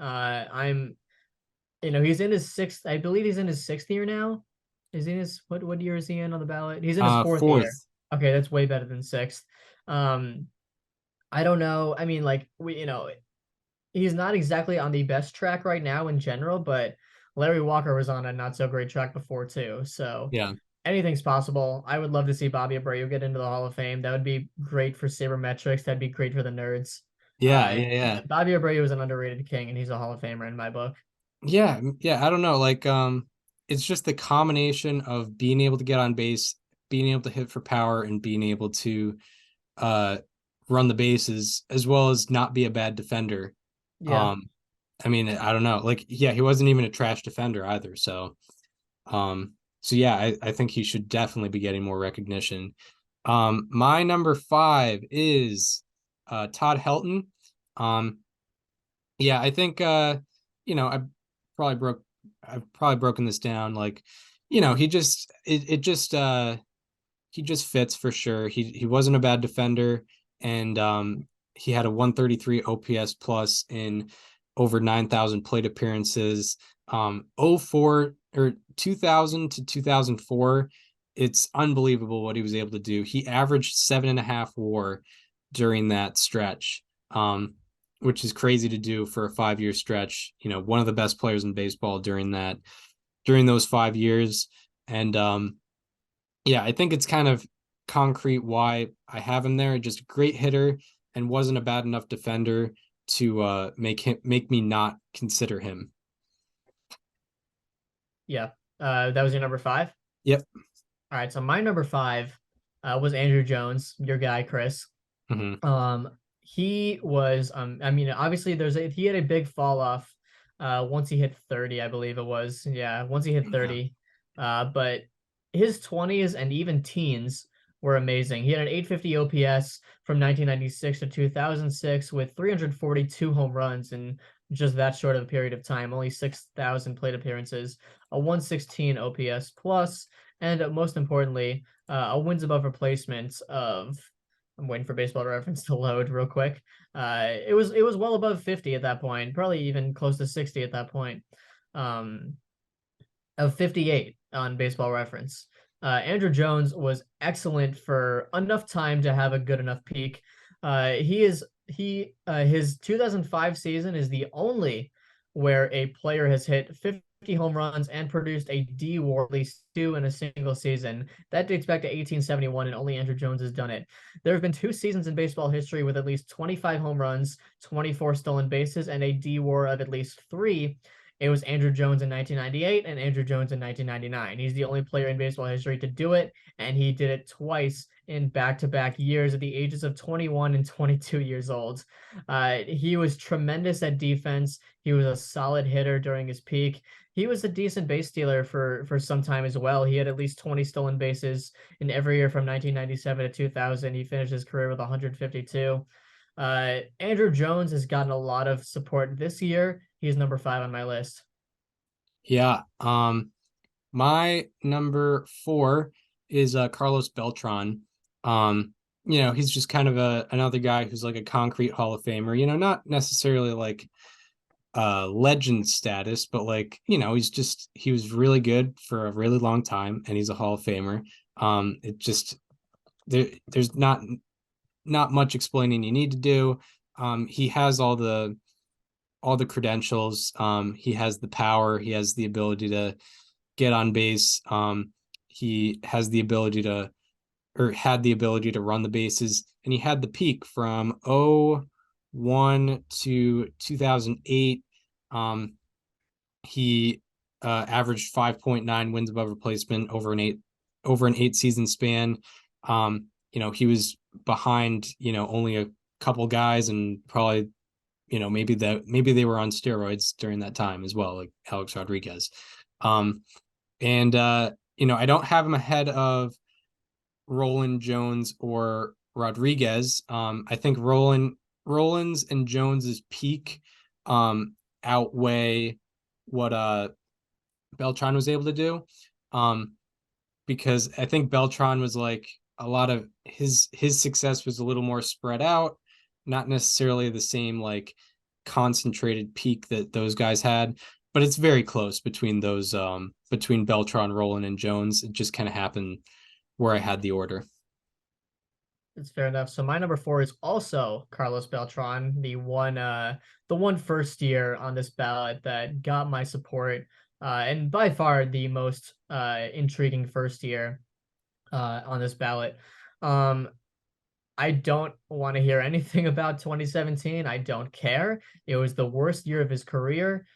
He's in his 6th. I believe he's in his 6th year now. Is he in his what year is he in on the ballot? He's in his 4th year. Okay, that's way better than 6th. I don't know. I mean, like he's not exactly on the best track right now in general, but Larry Walker was on a not so great track before too. So yeah, anything's possible. I would love to see Bobby Abreu get into the Hall of Fame. That would be great for sabermetrics. That'd be great for the nerds. Yeah. Bobby Abreu is an underrated king, and he's a Hall of Famer in my book. Yeah. I don't know. Like, it's just the combination of being able to get on base, being able to hit for power, and being able to run the bases, as well as not be a bad defender. Yeah. I mean, I don't know. Like, yeah, he wasn't even a trash defender either. So yeah, I think he should definitely be getting more recognition. My number 5 is Todd Helton. Yeah, I think I've probably broken this down. Like, he just fits for sure. He wasn't a bad defender, and he had a 133 OPS plus in over 9,000 plate appearances. 04 or 2000 to 2004, it's unbelievable what he was able to do. He averaged 7.5 WAR during that stretch, which is crazy to do for a 5-year stretch. One of the best players in baseball during those 5 years. And yeah, I think it's kind of concrete why I have him there. Just a great hitter and wasn't a bad enough defender to make me not consider him. Yeah. That was your number 5? Yep. All right, so my number 5 was Andrew Jones, your guy, Chris. Mm-hmm. He was I mean, obviously he had a big fall off once he hit 30, I believe it was. Yeah, once he hit 30. But his 20s and even teens were amazing. He had an 850 OPS from 1996 to 2006 with 342 home runs in just that short of a period of time, only 6,000 plate appearances, a 116 OPS plus, and most importantly, a wins above replacement of, I'm waiting for Baseball Reference to load real quick. It was well above 50 at that point, probably even close to 60 at that point. Of 58 on Baseball Reference. Andrew Jones was excellent for enough time to have a good enough peak. His 2005 season is the only where a player has hit 50 home runs and produced a D WAR, at least 2 in a single season. That dates back to 1871, and only Andrew Jones has done it. There have been 2 seasons in baseball history with at least 25 home runs, 24 stolen bases, and a D WAR of at least 3. It was Andrew Jones in 1998 and Andrew Jones in 1999. He's the only player in baseball history to do it, and he did it twice in back-to-back years at the ages of 21 and 22 years old. He was tremendous at defense. He was a solid hitter during his peak. He was a decent base stealer for some time as well. He had at least 20 stolen bases in every year from 1997 to 2000. He finished his career with 152. Andrew Jones has gotten a lot of support this year. He's number 5 on my list. Yeah. My number 4 is Carlos Beltran. He's just kind of another guy who's like a concrete Hall of Famer, not necessarily like legend status, but like, he was really good for a really long time, and he's a Hall of Famer. There's not much explaining you need to do. He has all the credentials. He has the power. He has the ability to get on base. He has the ability to, or had the ability to run the bases, and he had the peak from 2001 to 2008. He averaged 5.9 wins above replacement over an 8 season span. He was behind, only a couple guys, and probably, maybe they were on steroids during that time as well, like Alex Rodriguez. I don't have him ahead of Roland, Jones, or Rodriguez. I think Roland's and Jones's peak outweigh what Beltran was able to do. Because I think Beltran was like, a lot of his success was a little more spread out, not necessarily the same like concentrated peak that those guys had, but it's very close between those between Beltran, Roland, and Jones. It just kind of happened where I had the order. That's fair enough. So my number 4 is also Carlos Beltran, the one first year on this ballot that got my support, and by far the most intriguing first year on this ballot. I don't want to hear anything about 2017. I don't care. It was the worst year of his career,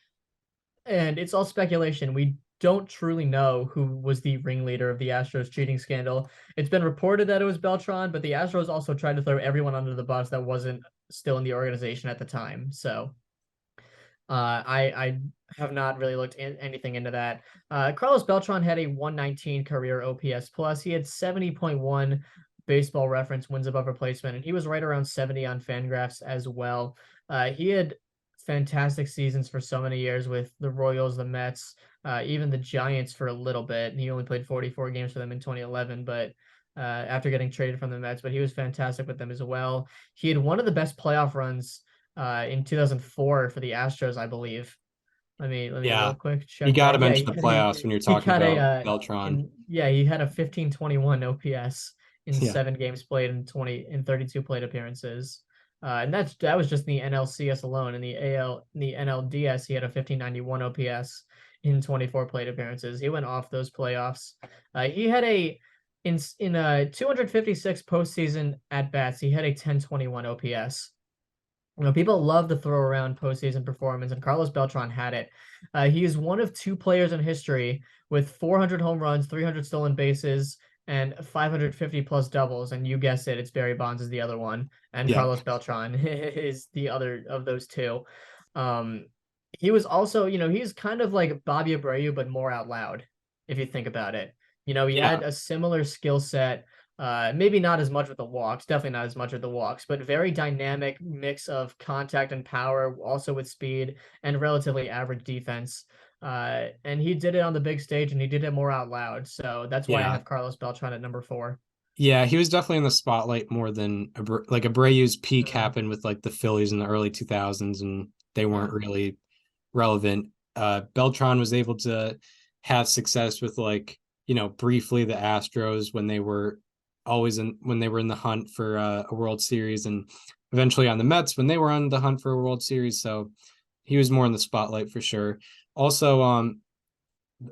and it's all speculation. We don't truly know who was the ringleader of the Astros cheating scandal. It's been reported that it was Beltran, but the Astros also tried to throw everyone under the bus that wasn't still in the organization at the time. So I have not really looked anything into that. Carlos Beltran had a 119 career OPS plus. He had 70.1 Baseball Reference wins above replacement, and he was right around 70 on Fangraphs as well. He had fantastic seasons for so many years with the Royals, the Mets, even the Giants for a little bit. He only played 44 games for them in 2011, but after getting traded from the Mets, but he was fantastic with them as well. He had one of the best playoff runs in 2004 for the Astros, I believe. Let me real quick check. You got to that. mention the playoffs when you're talking about Beltran. He had a 1521 OPS in 7 games played in 32 plate appearances. And that was just in the NLCS alone. In the NLDS, he had a 1591 OPS. in 24 plate appearances. He went off those playoffs. He had in 256 postseason at bats. He had a 1021 OPS. People love to throw around postseason performance, and Carlos Beltran had it. He is one of two players in history with 400 home runs, 300 stolen bases, and 550 plus doubles. And you guessed it, it's Barry Bonds is the other one, and Yeah. Carlos Beltran is the other of those two. He was also, he's kind of like Bobby Abreu, but more out loud, if you think about it. He had a similar skill set. Maybe not as much with the walks, definitely not as much with the walks, but very dynamic mix of contact and power, also with speed and relatively average defense. And he did it on the big stage, and he did it more out loud. So that's why I have Carlos Beltran at number 4. Yeah, he was definitely in the spotlight more than like Abreu's peak happened with like the Phillies in the early 2000s, and they weren't really relevant. Beltran was able to have success with like, briefly the Astros when they were in the hunt for a World Series, and eventually on the Mets when they were on the hunt for a World Series. So he was more in the spotlight for sure. Also,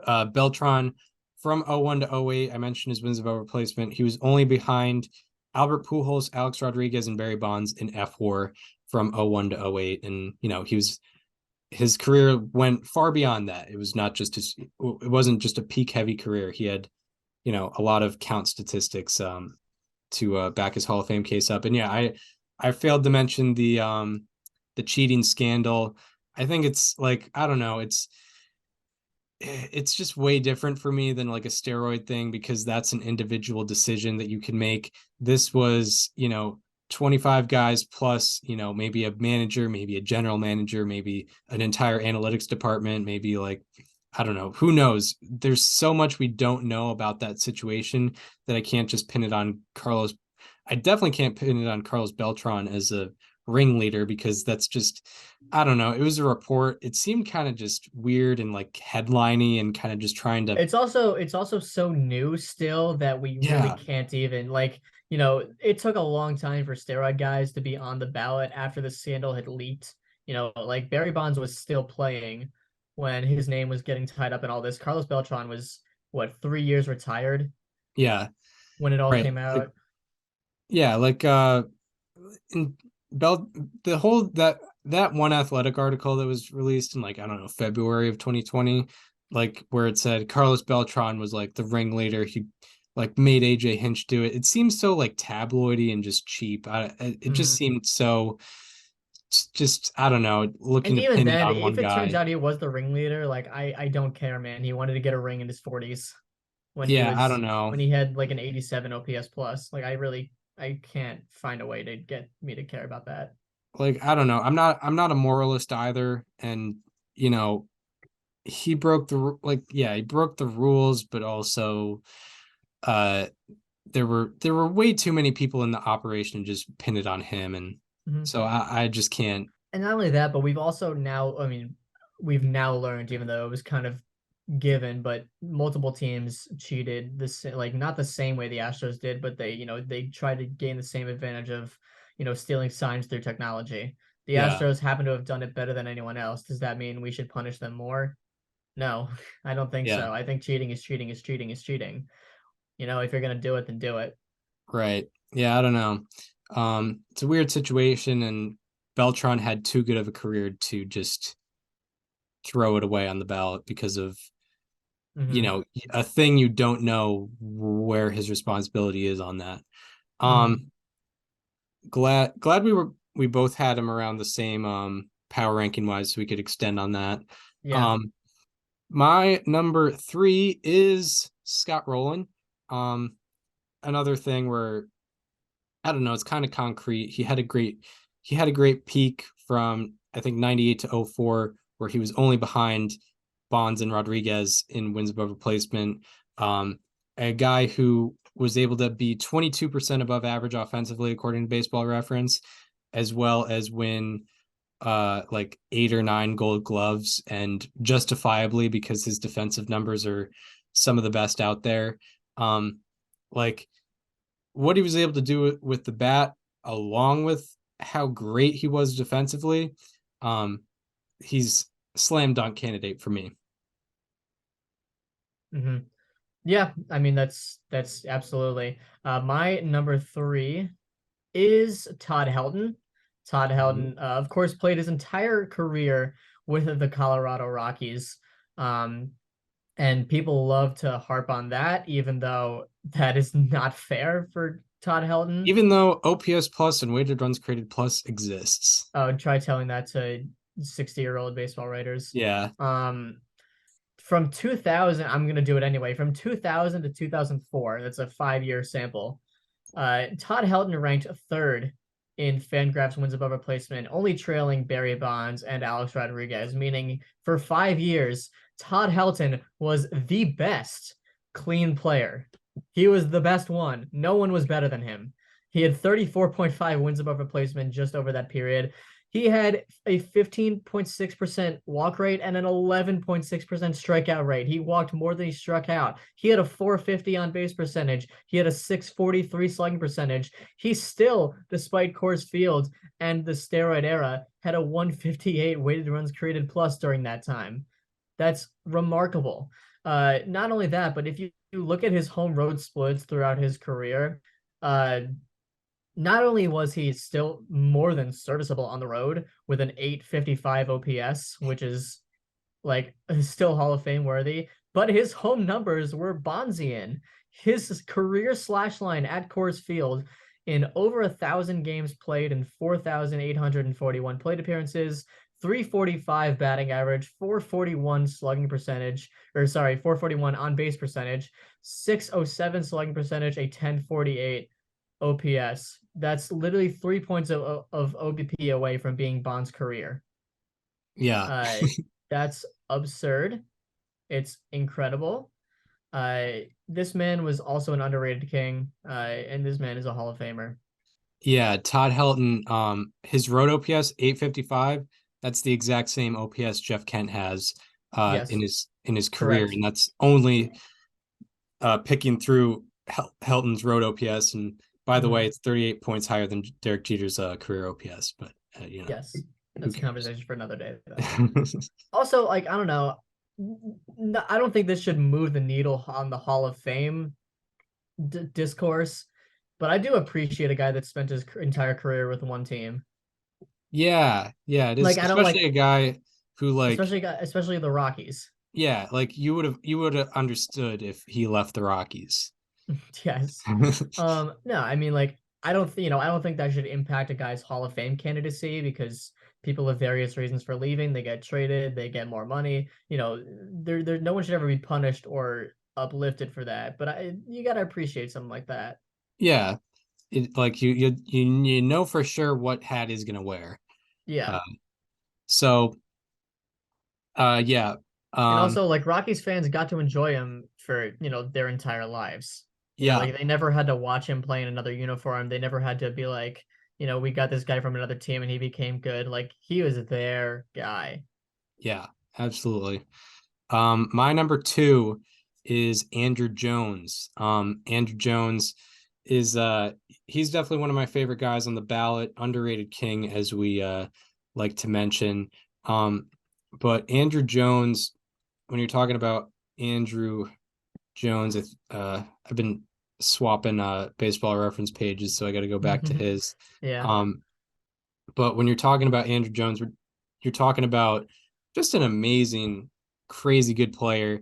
Beltran from 01 to 08, I mentioned his wins above replacement. He was only behind Albert Pujols, Alex Rodriguez, and Barry Bonds in FWAR from 01 to 08. And, his career went far beyond that. It wasn't just a peak heavy career. He had, a lot of count statistics to back his Hall of Fame case up. And yeah, I failed to mention the cheating scandal. I think it's like, I don't know, it's just way different for me than like a steroid thing, because that's an individual decision that you can make. This was, 25 guys plus, maybe a manager, maybe a general manager, maybe an entire analytics department, maybe like, I don't know, who knows? There's so much we don't know about that situation that I can't just pin it on Carlos. I definitely can't pin it on Carlos Beltran as a ringleader, because that's just, I don't know. It was a report. It seemed kind of just weird and like headliney and kind of just trying to. It's also so new still that we really can't even like, it took a long time for steroid guys to be on the ballot after the scandal had leaked. Like Barry Bonds was still playing when his name was getting tied up in all this. Carlos Beltran was what, 3 years retired? Yeah. When it all came out. In the whole that one Athletic article that was released in like, I don't know, February of 2020, like where it said Carlos Beltran was like the ringleader. He like made AJ Hinch do it. It seems so like tabloidy and just cheap. It just seemed so just, I don't know, looking and to even pin it then, on one if it guy. turns out he was the ringleader, like I don't care, man. He wanted to get a ring in his 40s I don't know, when he had like an 87 OPS plus. Like I can't find a way to get me to care about that. Like, I don't know. I'm not a moralist either, and he broke he broke the rules, but also there were way too many people in the operation to just pin it on him, and so I just can't. And not only that, but we've now learned, even though it was kind of given, but multiple teams cheated this, like not the same way the Astros did, but they tried to gain the same advantage of stealing signs through technology. The Astros happen to have done it better than anyone else. Does that mean we should punish them more? No, I don't think so. I think cheating is cheating is cheating is cheating. If you're gonna do it, then do it. Right. Yeah, I don't know. It's a weird situation, and Beltran had too good of a career to just throw it away on the ballot because of a thing you don't know where his responsibility is on that. Glad we both had him around the same power ranking wise, so we could extend on that. My number 3 is Scott Rowland. Another thing where, I don't know, it's kind of concrete. He had a great peak from, I think, 98 to 04, where he was only behind Bonds and Rodriguez in wins above replacement. A guy who was able to be 22% above average offensively, according to Baseball Reference, as well as win like 8 or 9 Gold Gloves, and justifiably, because his defensive numbers are some of the best out there. Like what he was able to do with the bat, along with how great he was defensively, he's a slam dunk candidate for me. Mm-hmm. Yeah, I mean that's absolutely. My number 3 is Todd Helton. Todd Helton, of course, played his entire career with the Colorado Rockies. Um, and people love to harp on that, even though that is not fair for Todd Helton. Even though OPS plus and weighted runs created plus exists. Oh, try telling that to 60-year-old baseball writers. Yeah. From 2000, I'm gonna do it anyway. From 2000 to 2004, that's a 5-year sample. Todd Helton ranked third in Fangraphs wins above replacement, only trailing Barry Bonds and Alex Rodriguez, meaning for 5 years, Todd Helton was the best clean player. He was the best one. No one was better than him. He had 34.5 wins above replacement just over that period. He had a 15.6% walk rate and an 11.6% strikeout rate. He walked more than he struck out. He had a 450 on base percentage. He had a 643 slugging percentage. He still, despite Coors Field and the steroid era, had a 158 weighted runs created plus during that time. That's remarkable. Not only that, but if you look at his home road splits throughout his career, not only was he still more than serviceable on the road with an 855 OPS, which is like still Hall of Fame worthy, but his home numbers were Bonzian. His career slash line at Coors Field in over 1,000 games played and 4,841 plate appearances, 345 batting average, 441 slugging percentage, 441 on base percentage, 607 slugging percentage, a 1048 OPS. That's literally 3 points of OBP away from being Bond's career. Yeah. That's absurd. It's incredible. This man was also an underrated king, and this man is a Hall of Famer. Yeah, Todd Helton, his road OPS 855. That's the exact same OPS Jeff Kent has Yes, in his career, correct. and that's only picking through Helton's road OPS. And by the way, it's 38 points higher than Derek Jeter's career OPS. But yes, who that's a cares? conversation for another day, though. Also, like, I don't know. I don't think this should move the needle on the Hall of Fame discourse, but I do appreciate a guy that spent his entire career with one team. Yeah, it is, Like, I don't especially like, a guy who especially the Rockies. yeah, like you would have understood if he left the Rockies. Yes. No, I mean, like, I don't think that should impact a guy's Hall of Fame candidacy because people have various reasons for leaving. They get traded, they get more money. No one should ever be punished or uplifted for that. But you gotta appreciate something like that. Yeah, like you know for sure what hat he's gonna wear. Yeah. So, yeah. And also, like, Rockies fans got to enjoy him for, their entire lives. Yeah. Like, they never had to watch him play in another uniform. They never had to be like, we got this guy from another team and he became good. Like, he was their guy. Yeah, absolutely. My number 2 is Andrew Jones. Andrew Jones is he's definitely one of my favorite guys on the ballot, underrated king as we like to mention. But Andrew Jones, when you're talking about Andrew Jones, I've been swapping baseball reference pages, so I got to go back to his. Yeah. But when you're talking about Andrew Jones, you're talking about just an amazing, crazy good player.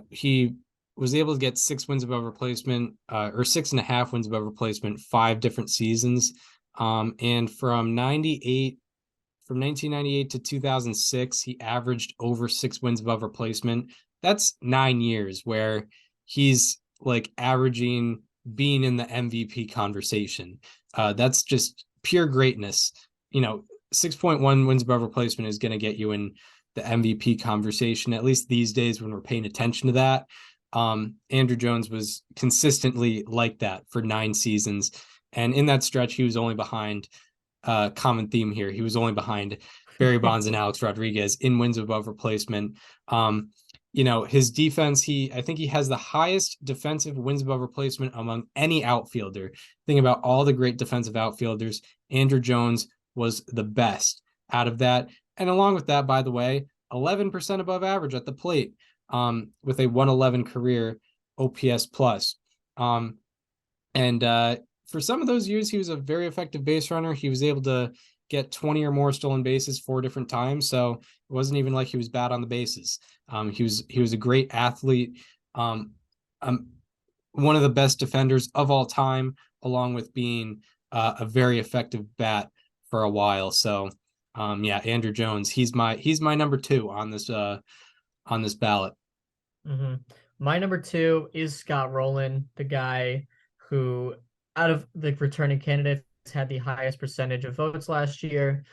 He was able to get 6 wins above replacement, or 6.5 wins above replacement, 5 different seasons. And from 1998 to 2006, he averaged over 6 wins above replacement. That's 9 years where he's like averaging being in the MVP conversation. That's just pure greatness. 6.1 wins above replacement is going to get you in the MVP conversation, at least these days when we're paying attention to that. Andrew Jones was consistently like that for 9 seasons. And in that stretch, he was only behind common theme here. He was only behind Barry Bonds and Alex Rodriguez in wins above replacement. His defense, I think he has the highest defensive wins above replacement among any outfielder. Think about all the great defensive outfielders. Andrew Jones was the best out of that. And along with that, by the way, 11% above average at the plate. with a 111 career OPS plus. And for some of those years, he was a very effective base runner. He was able to get 20 or more stolen bases 4 different times. So it wasn't even like he was bad on the bases. He was a great athlete. One of the best defenders of all time, along with being a very effective bat for a while. So yeah, Andrew Jones, he's my number 2 on this ballot. Mm-hmm. My number 2 is Scott Rowland, the guy who, out of the returning candidates, had the highest percentage of votes last year.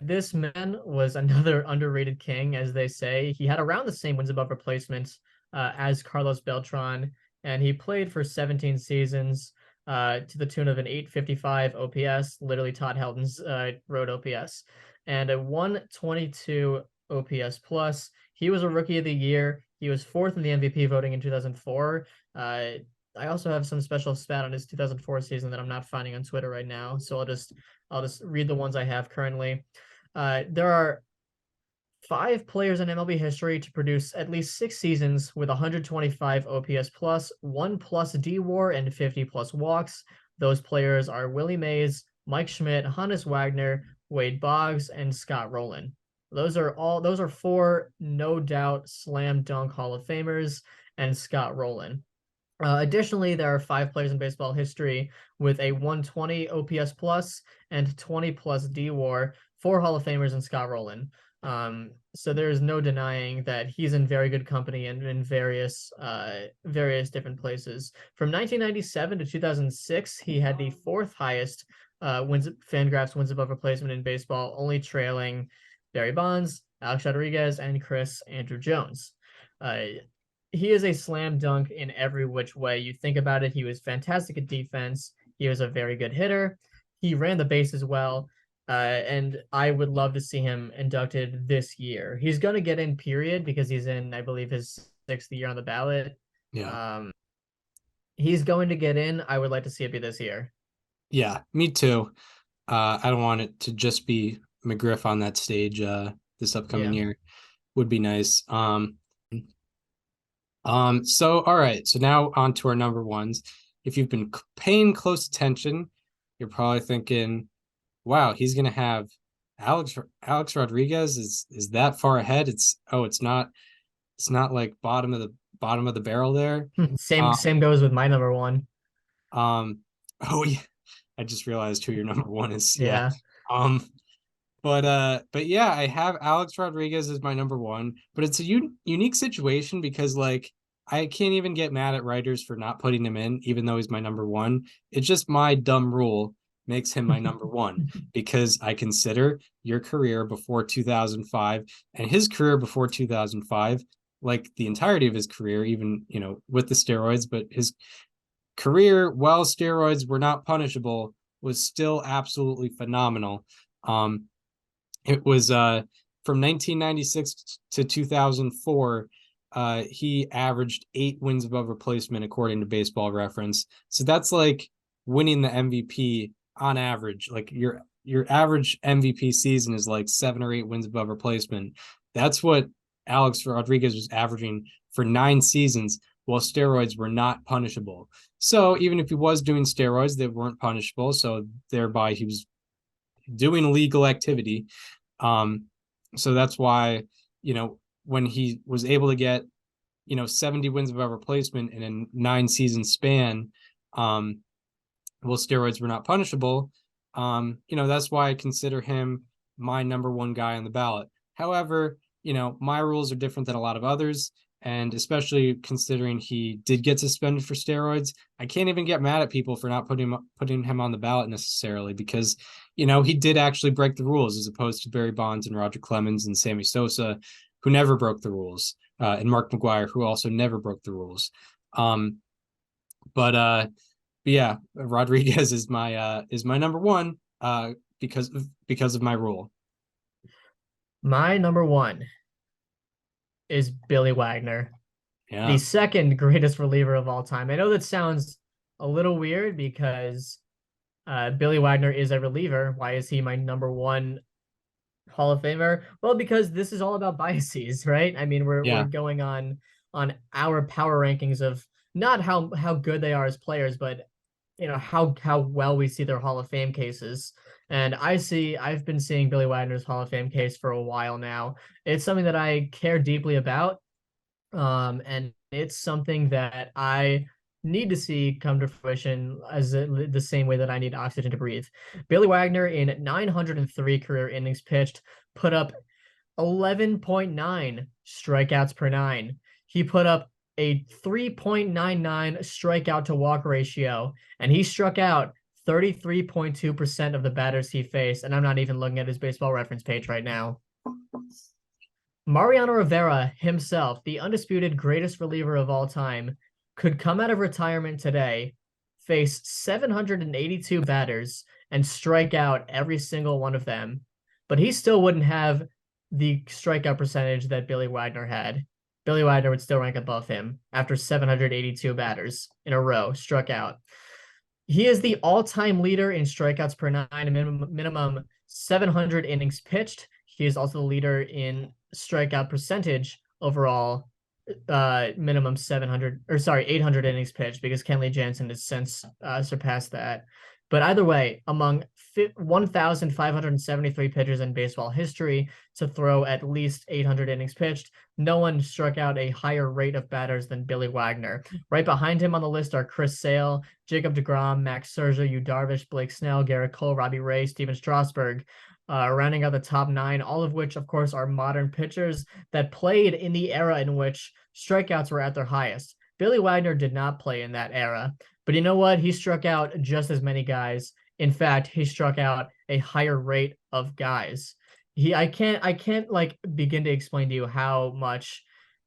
This man was another underrated king, as they say. He had around the same wins above replacement as Carlos Beltran, and he played for 17 seasons to the tune of an 855 OPS, literally Todd Helton's road OPS, and a 122 OPS plus. He was a Rookie of the Year. He was 4th in the MVP voting in 2004. I also have some special stat on his 2004 season that I'm not finding on Twitter right now, so I'll just read the ones I have currently. There are 5 players in MLB history to produce at least 6 seasons with 125 OPS plus, 1+ D-WAR, and 50+ walks. Those players are Willie Mays, Mike Schmidt, Hannes Wagner, Wade Boggs, and Scott Rowland. Those are 4 no doubt slam dunk Hall of Famers, and Scott Rowland. Additionally, there are 5 players in baseball history with a 120 OPS plus and 20+ D-WAR, 4 Hall of Famers and Scott Rowland. So there's no denying that he's in very good company and in various different places. From 1997 to 2006, he had the 4th highest Fangraphs wins above replacement in baseball, only trailing Barry Bonds, Alex Rodriguez, and Andrew Jones. He is a slam dunk in every which way you think about it. He was fantastic at defense. He was a very good hitter. He ran the bases well. And I would love to see him inducted this year. He's going to get in, period, because he's in, I believe, his 6th year on the ballot. Yeah. He's going to get in. I would like to see it be this year. Yeah, me too. I don't want it to just be McGriff on that stage this upcoming year. Would be nice. So all right, so now on to our number ones. If you've been paying close attention, you're probably thinking, wow, he's gonna have Alex Rodriguez is that far ahead. It's not like bottom of the barrel there. Same goes with my number 1. Oh yeah, I just realized who your number 1 is. Yeah. But yeah, I have Alex Rodriguez as my number 1, but it's a unique situation because like I can't even get mad at writers for not putting him in, even though he's my number 1. It's just my dumb rule makes him my number 1 because I consider your career before 2005 and his career before 2005, like the entirety of his career, even, with the steroids, but his career, while steroids were not punishable, was still absolutely phenomenal. It was from 1996 to 2004, he averaged 8 wins above replacement according to Baseball Reference. So that's like winning the MVP on average. Like your average MVP season is like 7 or 8 wins above replacement. That's what Alex Rodriguez was averaging for 9 seasons while steroids were not punishable. So even if he was doing steroids, they weren't punishable. So thereby he was doing legal activity. So that's why, when he was able to get, 70 wins above replacement in a 9 season span, well, steroids were not punishable. That's why I consider him my number 1 guy on the ballot. However, my rules are different than a lot of others. And especially considering he did get suspended for steroids, I can't even get mad at people for not putting him on the ballot necessarily because, he did actually break the rules as opposed to Barry Bonds and Roger Clemens and Sammy Sosa, who never broke the rules, and Mark McGwire, who also never broke the rules. But yeah, Rodriguez is my number 1 because of my rule. My number 1 is Billy Wagner, Yeah. the 2nd greatest reliever of all time. I know that sounds a little weird because Billy Wagner is a reliever. Why is he my number 1 Hall of Famer? Well, because this is all about biases, right? I mean, we're going on our power rankings of not how good they are as players, but how well we see their Hall of Fame cases. And I've been seeing Billy Wagner's Hall of Fame case for a while now. It's something that I care deeply about. And it's something that I need to see come to fruition the same way that I need oxygen to breathe. Billy Wagner, in 903 career innings pitched, put up 11.9 strikeouts per nine. He put up a 3.99 strikeout to walk ratio, and he struck out 33.2% of the batters he faced. And I'm not even looking at his baseball reference page right now. Mariano Rivera himself, the undisputed greatest reliever of all time, could come out of retirement today, face 782 batters, and strike out every single one of them. But he still wouldn't have the strikeout percentage that Billy Wagner had. Billy Wagner would still rank above him after 782 batters in a row struck out. He is the all-time leader in strikeouts per nine, minimum 700 innings pitched. He is also the leader in strikeout percentage overall, minimum 800 innings pitched, because Kenley Jansen has since surpassed that. But either way, among 1,573 pitchers in baseball history to throw at least 800 innings pitched, no one struck out a higher rate of batters than Billy Wagner. Right behind him on the list are Chris Sale, Jacob deGrom, Max Scherzer, Yu Darvish, Blake Snell, Garrett Cole, Robbie Ray, Steven Strasburg. Rounding out the top nine, all of which, of course, are modern pitchers that played in the era in which strikeouts were at their highest. Billy Wagner did not play in that era, but you know what? He struck out just as many guys. In fact, he struck out a higher rate of guys. I can't like begin to explain to you how much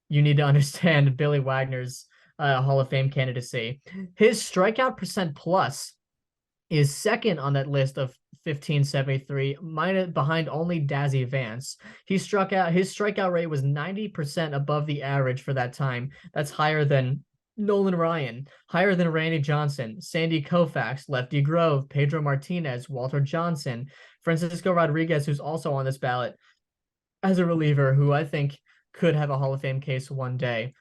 you need to understand Billy Wagner's Hall of Fame candidacy. His strikeout percent plus is second on that list of 1573, behind only Dazzy Vance. His strikeout rate was 90% above the average for that time. That's higher than Nolan Ryan, higher than Randy Johnson, Sandy Koufax, Lefty Grove, Pedro Martinez, Walter Johnson, Francisco Rodriguez, who's also on this ballot as a reliever, who I think could have a Hall of Fame case one day.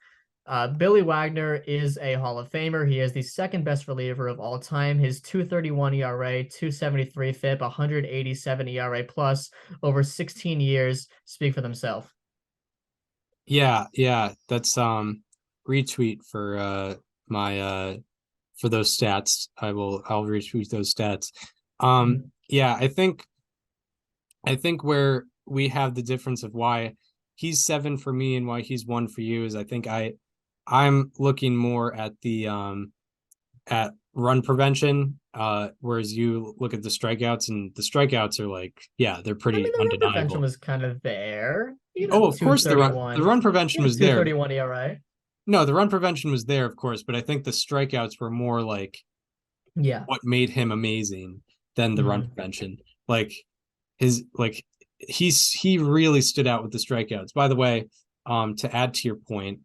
Billy Wagner is a Hall of Famer. He is the second best reliever of all time. His 2.31 ERA, 2.73 FIP, 187 ERA plus over 16 years speak for themselves. Yeah, that's retweet for my for those stats. I'll retweet those stats. Yeah, I think where we have the difference of why he's 7 for me and why he's 1 for you is I think I'm looking more at the at run prevention, whereas you look at the strikeouts, and the strikeouts are like, yeah, they're pretty the undeniable. Run prevention was kind of there. Of course the run prevention was there. 2.31 ERA. No, the run prevention was there, of course, but I think the strikeouts were more like what made him amazing than the run prevention. Like he really stood out with the strikeouts. By the way, to add to your point,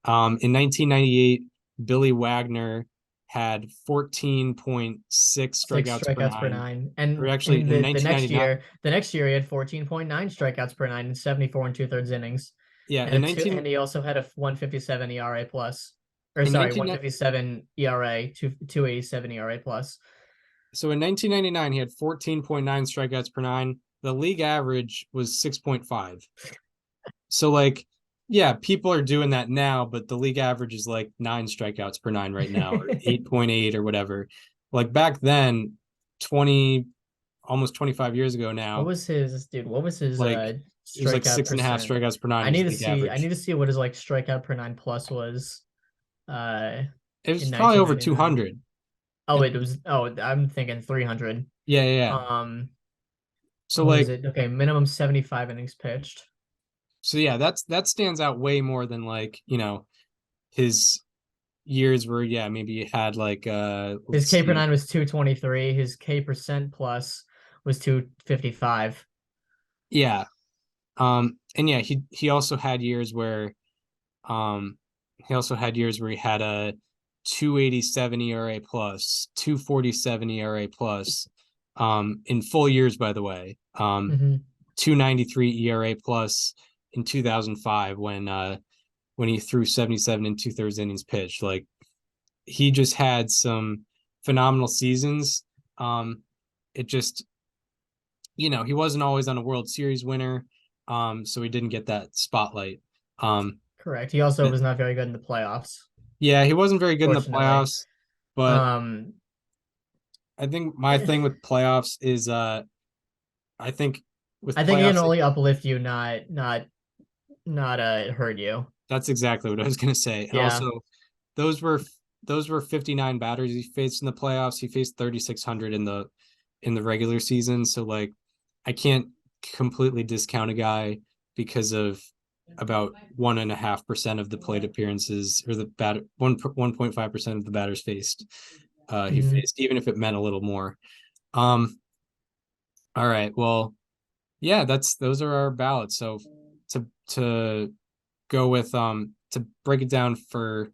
in 1998, Billy Wagner had 14.6 strikeouts per nine. And actually, the next year he had 14.9 strikeouts per nine in 74 2/3 innings. Yeah, and he also had a 157 ERA plus. 157 ERA, 287 ERA plus. So in 1999, he had 14.9 strikeouts per nine. The league average was 6.5. So like, yeah, people are doing that now, but the league average is like 9 strikeouts per nine right now, or 8.8 or whatever. Like back then, almost 25 years ago now. What was his like? It was like 6.5 strikeouts per nine. I need to see what his like strikeout per nine plus was. It was probably over 200. Oh, it was. Oh, I'm thinking 300. Yeah. So like, okay, minimum 75 innings pitched. So yeah, that stands out way more than like, his years where maybe he had like his K per nine was 223, his K percent plus was 255. Yeah. And yeah, he also had years where he had a 287 ERA plus, 247 ERA plus, in full years, by the way. 2.93 ERA plus in 2005 when he threw 77 and 2/3 innings pitched. Like, he just had some phenomenal seasons. It just, he wasn't always on a World Series winner, so he didn't get that spotlight. Correct. He also was not very good in the playoffs. Yeah, he wasn't very good in the Fortunately. playoffs, but Um, I think my thing with playoffs is I think with I think it can playoffs, only uplift you, not hurt you. that's exactly what I was gonna say. And Yeah. also, those were 59 batters he faced in the playoffs. He faced 3,600 in the regular season. So, like, I can't completely discount a guy because of about 1.5% of the plate appearances, or the 1.5% of the batters faced. He Mhm. faced, even if it meant a little more. All right. Well, yeah, those are our ballots. So to go with to break it down for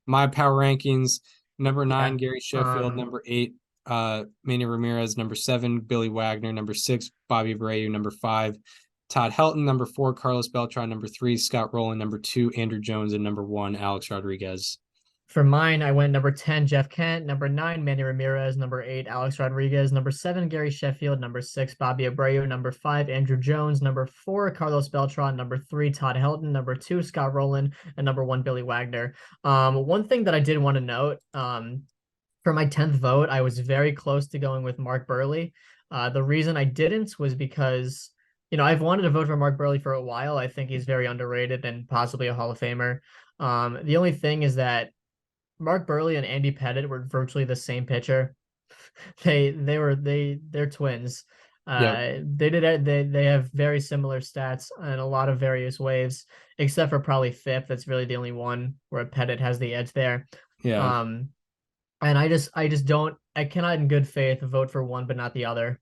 my power rankings, number 9, Yeah. Gary Sheffield, number 8, Manny Ramirez, number 7, Billy Wagner, number 6, Bobby Abreu, number 5, Todd Helton, number 4, Carlos Beltran, number 3, Scott Rowland, number 2, Andrew Jones, and number 1, Alex Rodriguez. For mine, I went number 10, Jeff Kent, number 9, Manny Ramirez, number 8, Alex Rodriguez, number 7, Gary Sheffield, number 6, Bobby Abreu, number 5, Andrew Jones, number 4, Carlos Beltran, number 3, Todd Helton, number 2, Scott Rowland, and number 1, Billy Wagner. One thing that I did want to note, for my 10th vote, I was very close to going with Mark Burley. The reason I didn't was because, I've wanted to vote for Mark Burley for a while. I think he's very underrated and possibly a Hall of Famer. The only thing is that Mark Burley and Andy Pettitte were virtually the same pitcher. They're twins. Yep. They have very similar stats in a lot of various ways, except for probably fifth. That's really the only one where Pettitte has the edge there. Yeah. And I cannot in good faith vote for one but not the other.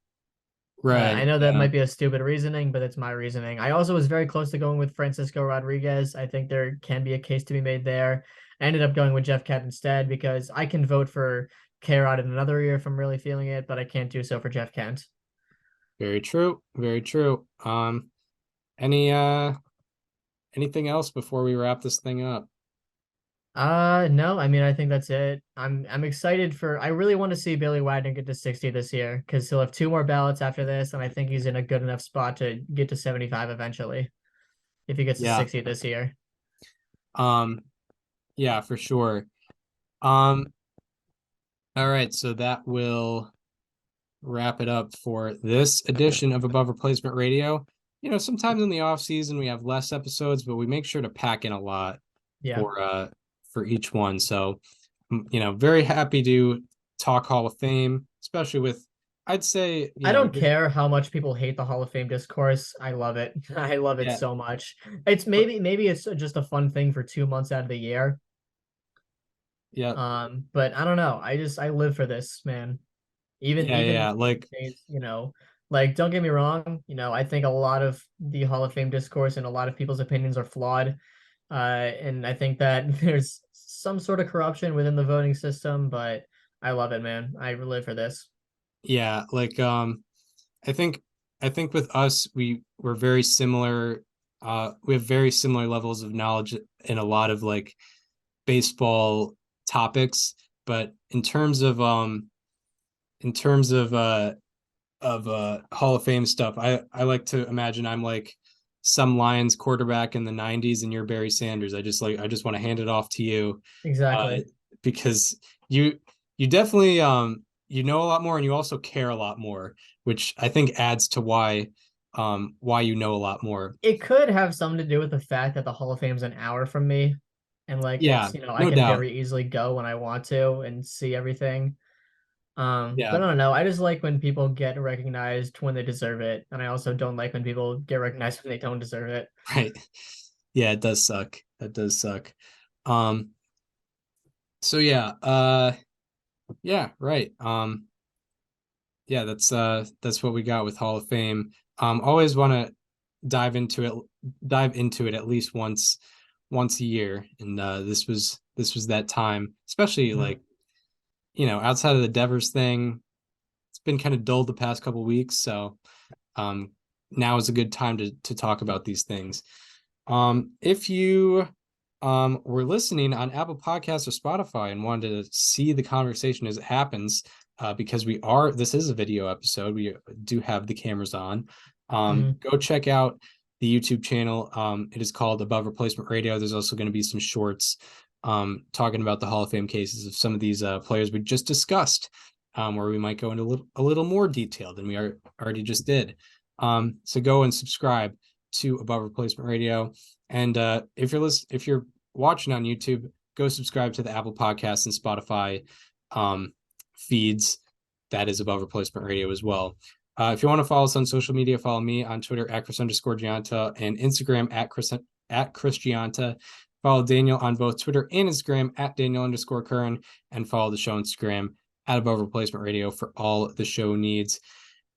Right. I know that Yeah. might be a stupid reasoning, but it's my reasoning. I also was very close to going with Francisco Rodriguez. I think there can be a case to be made there. I ended up going with Jeff Kent instead because I can vote for K-Rod in another year if I'm really feeling it, but I can't do so for Jeff Kent. Very true. Very true. Anything else before we wrap this thing up? No, I mean I think that's it. I'm excited I really want to see Billy Wagner get to 60 this year because he'll have 2 more ballots after this, and I think he's in a good enough spot to get to 75 eventually if he gets to 60 this year. Yeah, for sure. All right, so that will wrap it up for this edition of Above Replacement Radio. Sometimes in the off season we have less episodes, but we make sure to pack in a lot for each one. So, very happy to talk Hall of Fame, especially with, I'd say, I don't care how much people hate the Hall of Fame discourse. I love it. I love it so much. It's maybe it's just a fun thing for 2 months out of the year. Yeah. But I don't know. I live for this, man. Even like, like, don't get me wrong, I think a lot of the Hall of Fame discourse and a lot of people's opinions are flawed. And I think that there's some sort of corruption within the voting system, but I love it, man. I live for this. Yeah, like I think with us we're very similar. We have very similar levels of knowledge in a lot of like baseball topics, but in terms of Hall of Fame stuff, I like to imagine I'm like some Lions quarterback in the 90s and you're Barry Sanders. I just want to hand it off to you. Exactly. Because you definitely a lot more, and you also care a lot more, which I think adds to why you know a lot more. It could have something to do with the fact that the Hall of Fame's an hour from me, and like it's I can very easily go when I want to and see everything. But I don't know. I just like when people get recognized when they deserve it, and I also don't like when people get recognized when they don't deserve it. Right. Yeah, it does suck. That does suck. So yeah, right. Yeah, that's what we got with Hall of Fame. Always want to dive into it at least once a year, and this was that time, especially like outside of the Devers thing. It's been kind of dull the past couple weeks, so now is a good time to talk about these things. If you were listening on Apple Podcasts or Spotify and wanted to see the conversation as it happens, because this is a video episode, we do have the cameras on. Go check out the YouTube channel. It is called Above Replacement Radio. There's also going to be some shorts talking about the Hall of Fame cases of some of these players we just discussed, where we might go into a little more detail than we already just did. So go and subscribe to Above Replacement Radio. And if you're watching on YouTube, go subscribe to the Apple Podcasts and Spotify feeds. That is Above Replacement Radio as well. If you want to follow us on social media, follow me on Twitter at Chris_Gianta and Instagram at Chris Gianta. Follow Daniel on both Twitter and Instagram at Daniel_Curran, and follow the show on Instagram at Above Replacement Radio for all the show needs.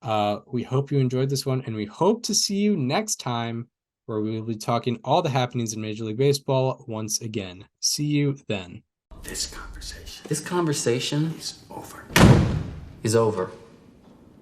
We hope you enjoyed this one, and we hope to see you next time, where we will be talking all the happenings in Major League Baseball once again. See you then. This conversation is over.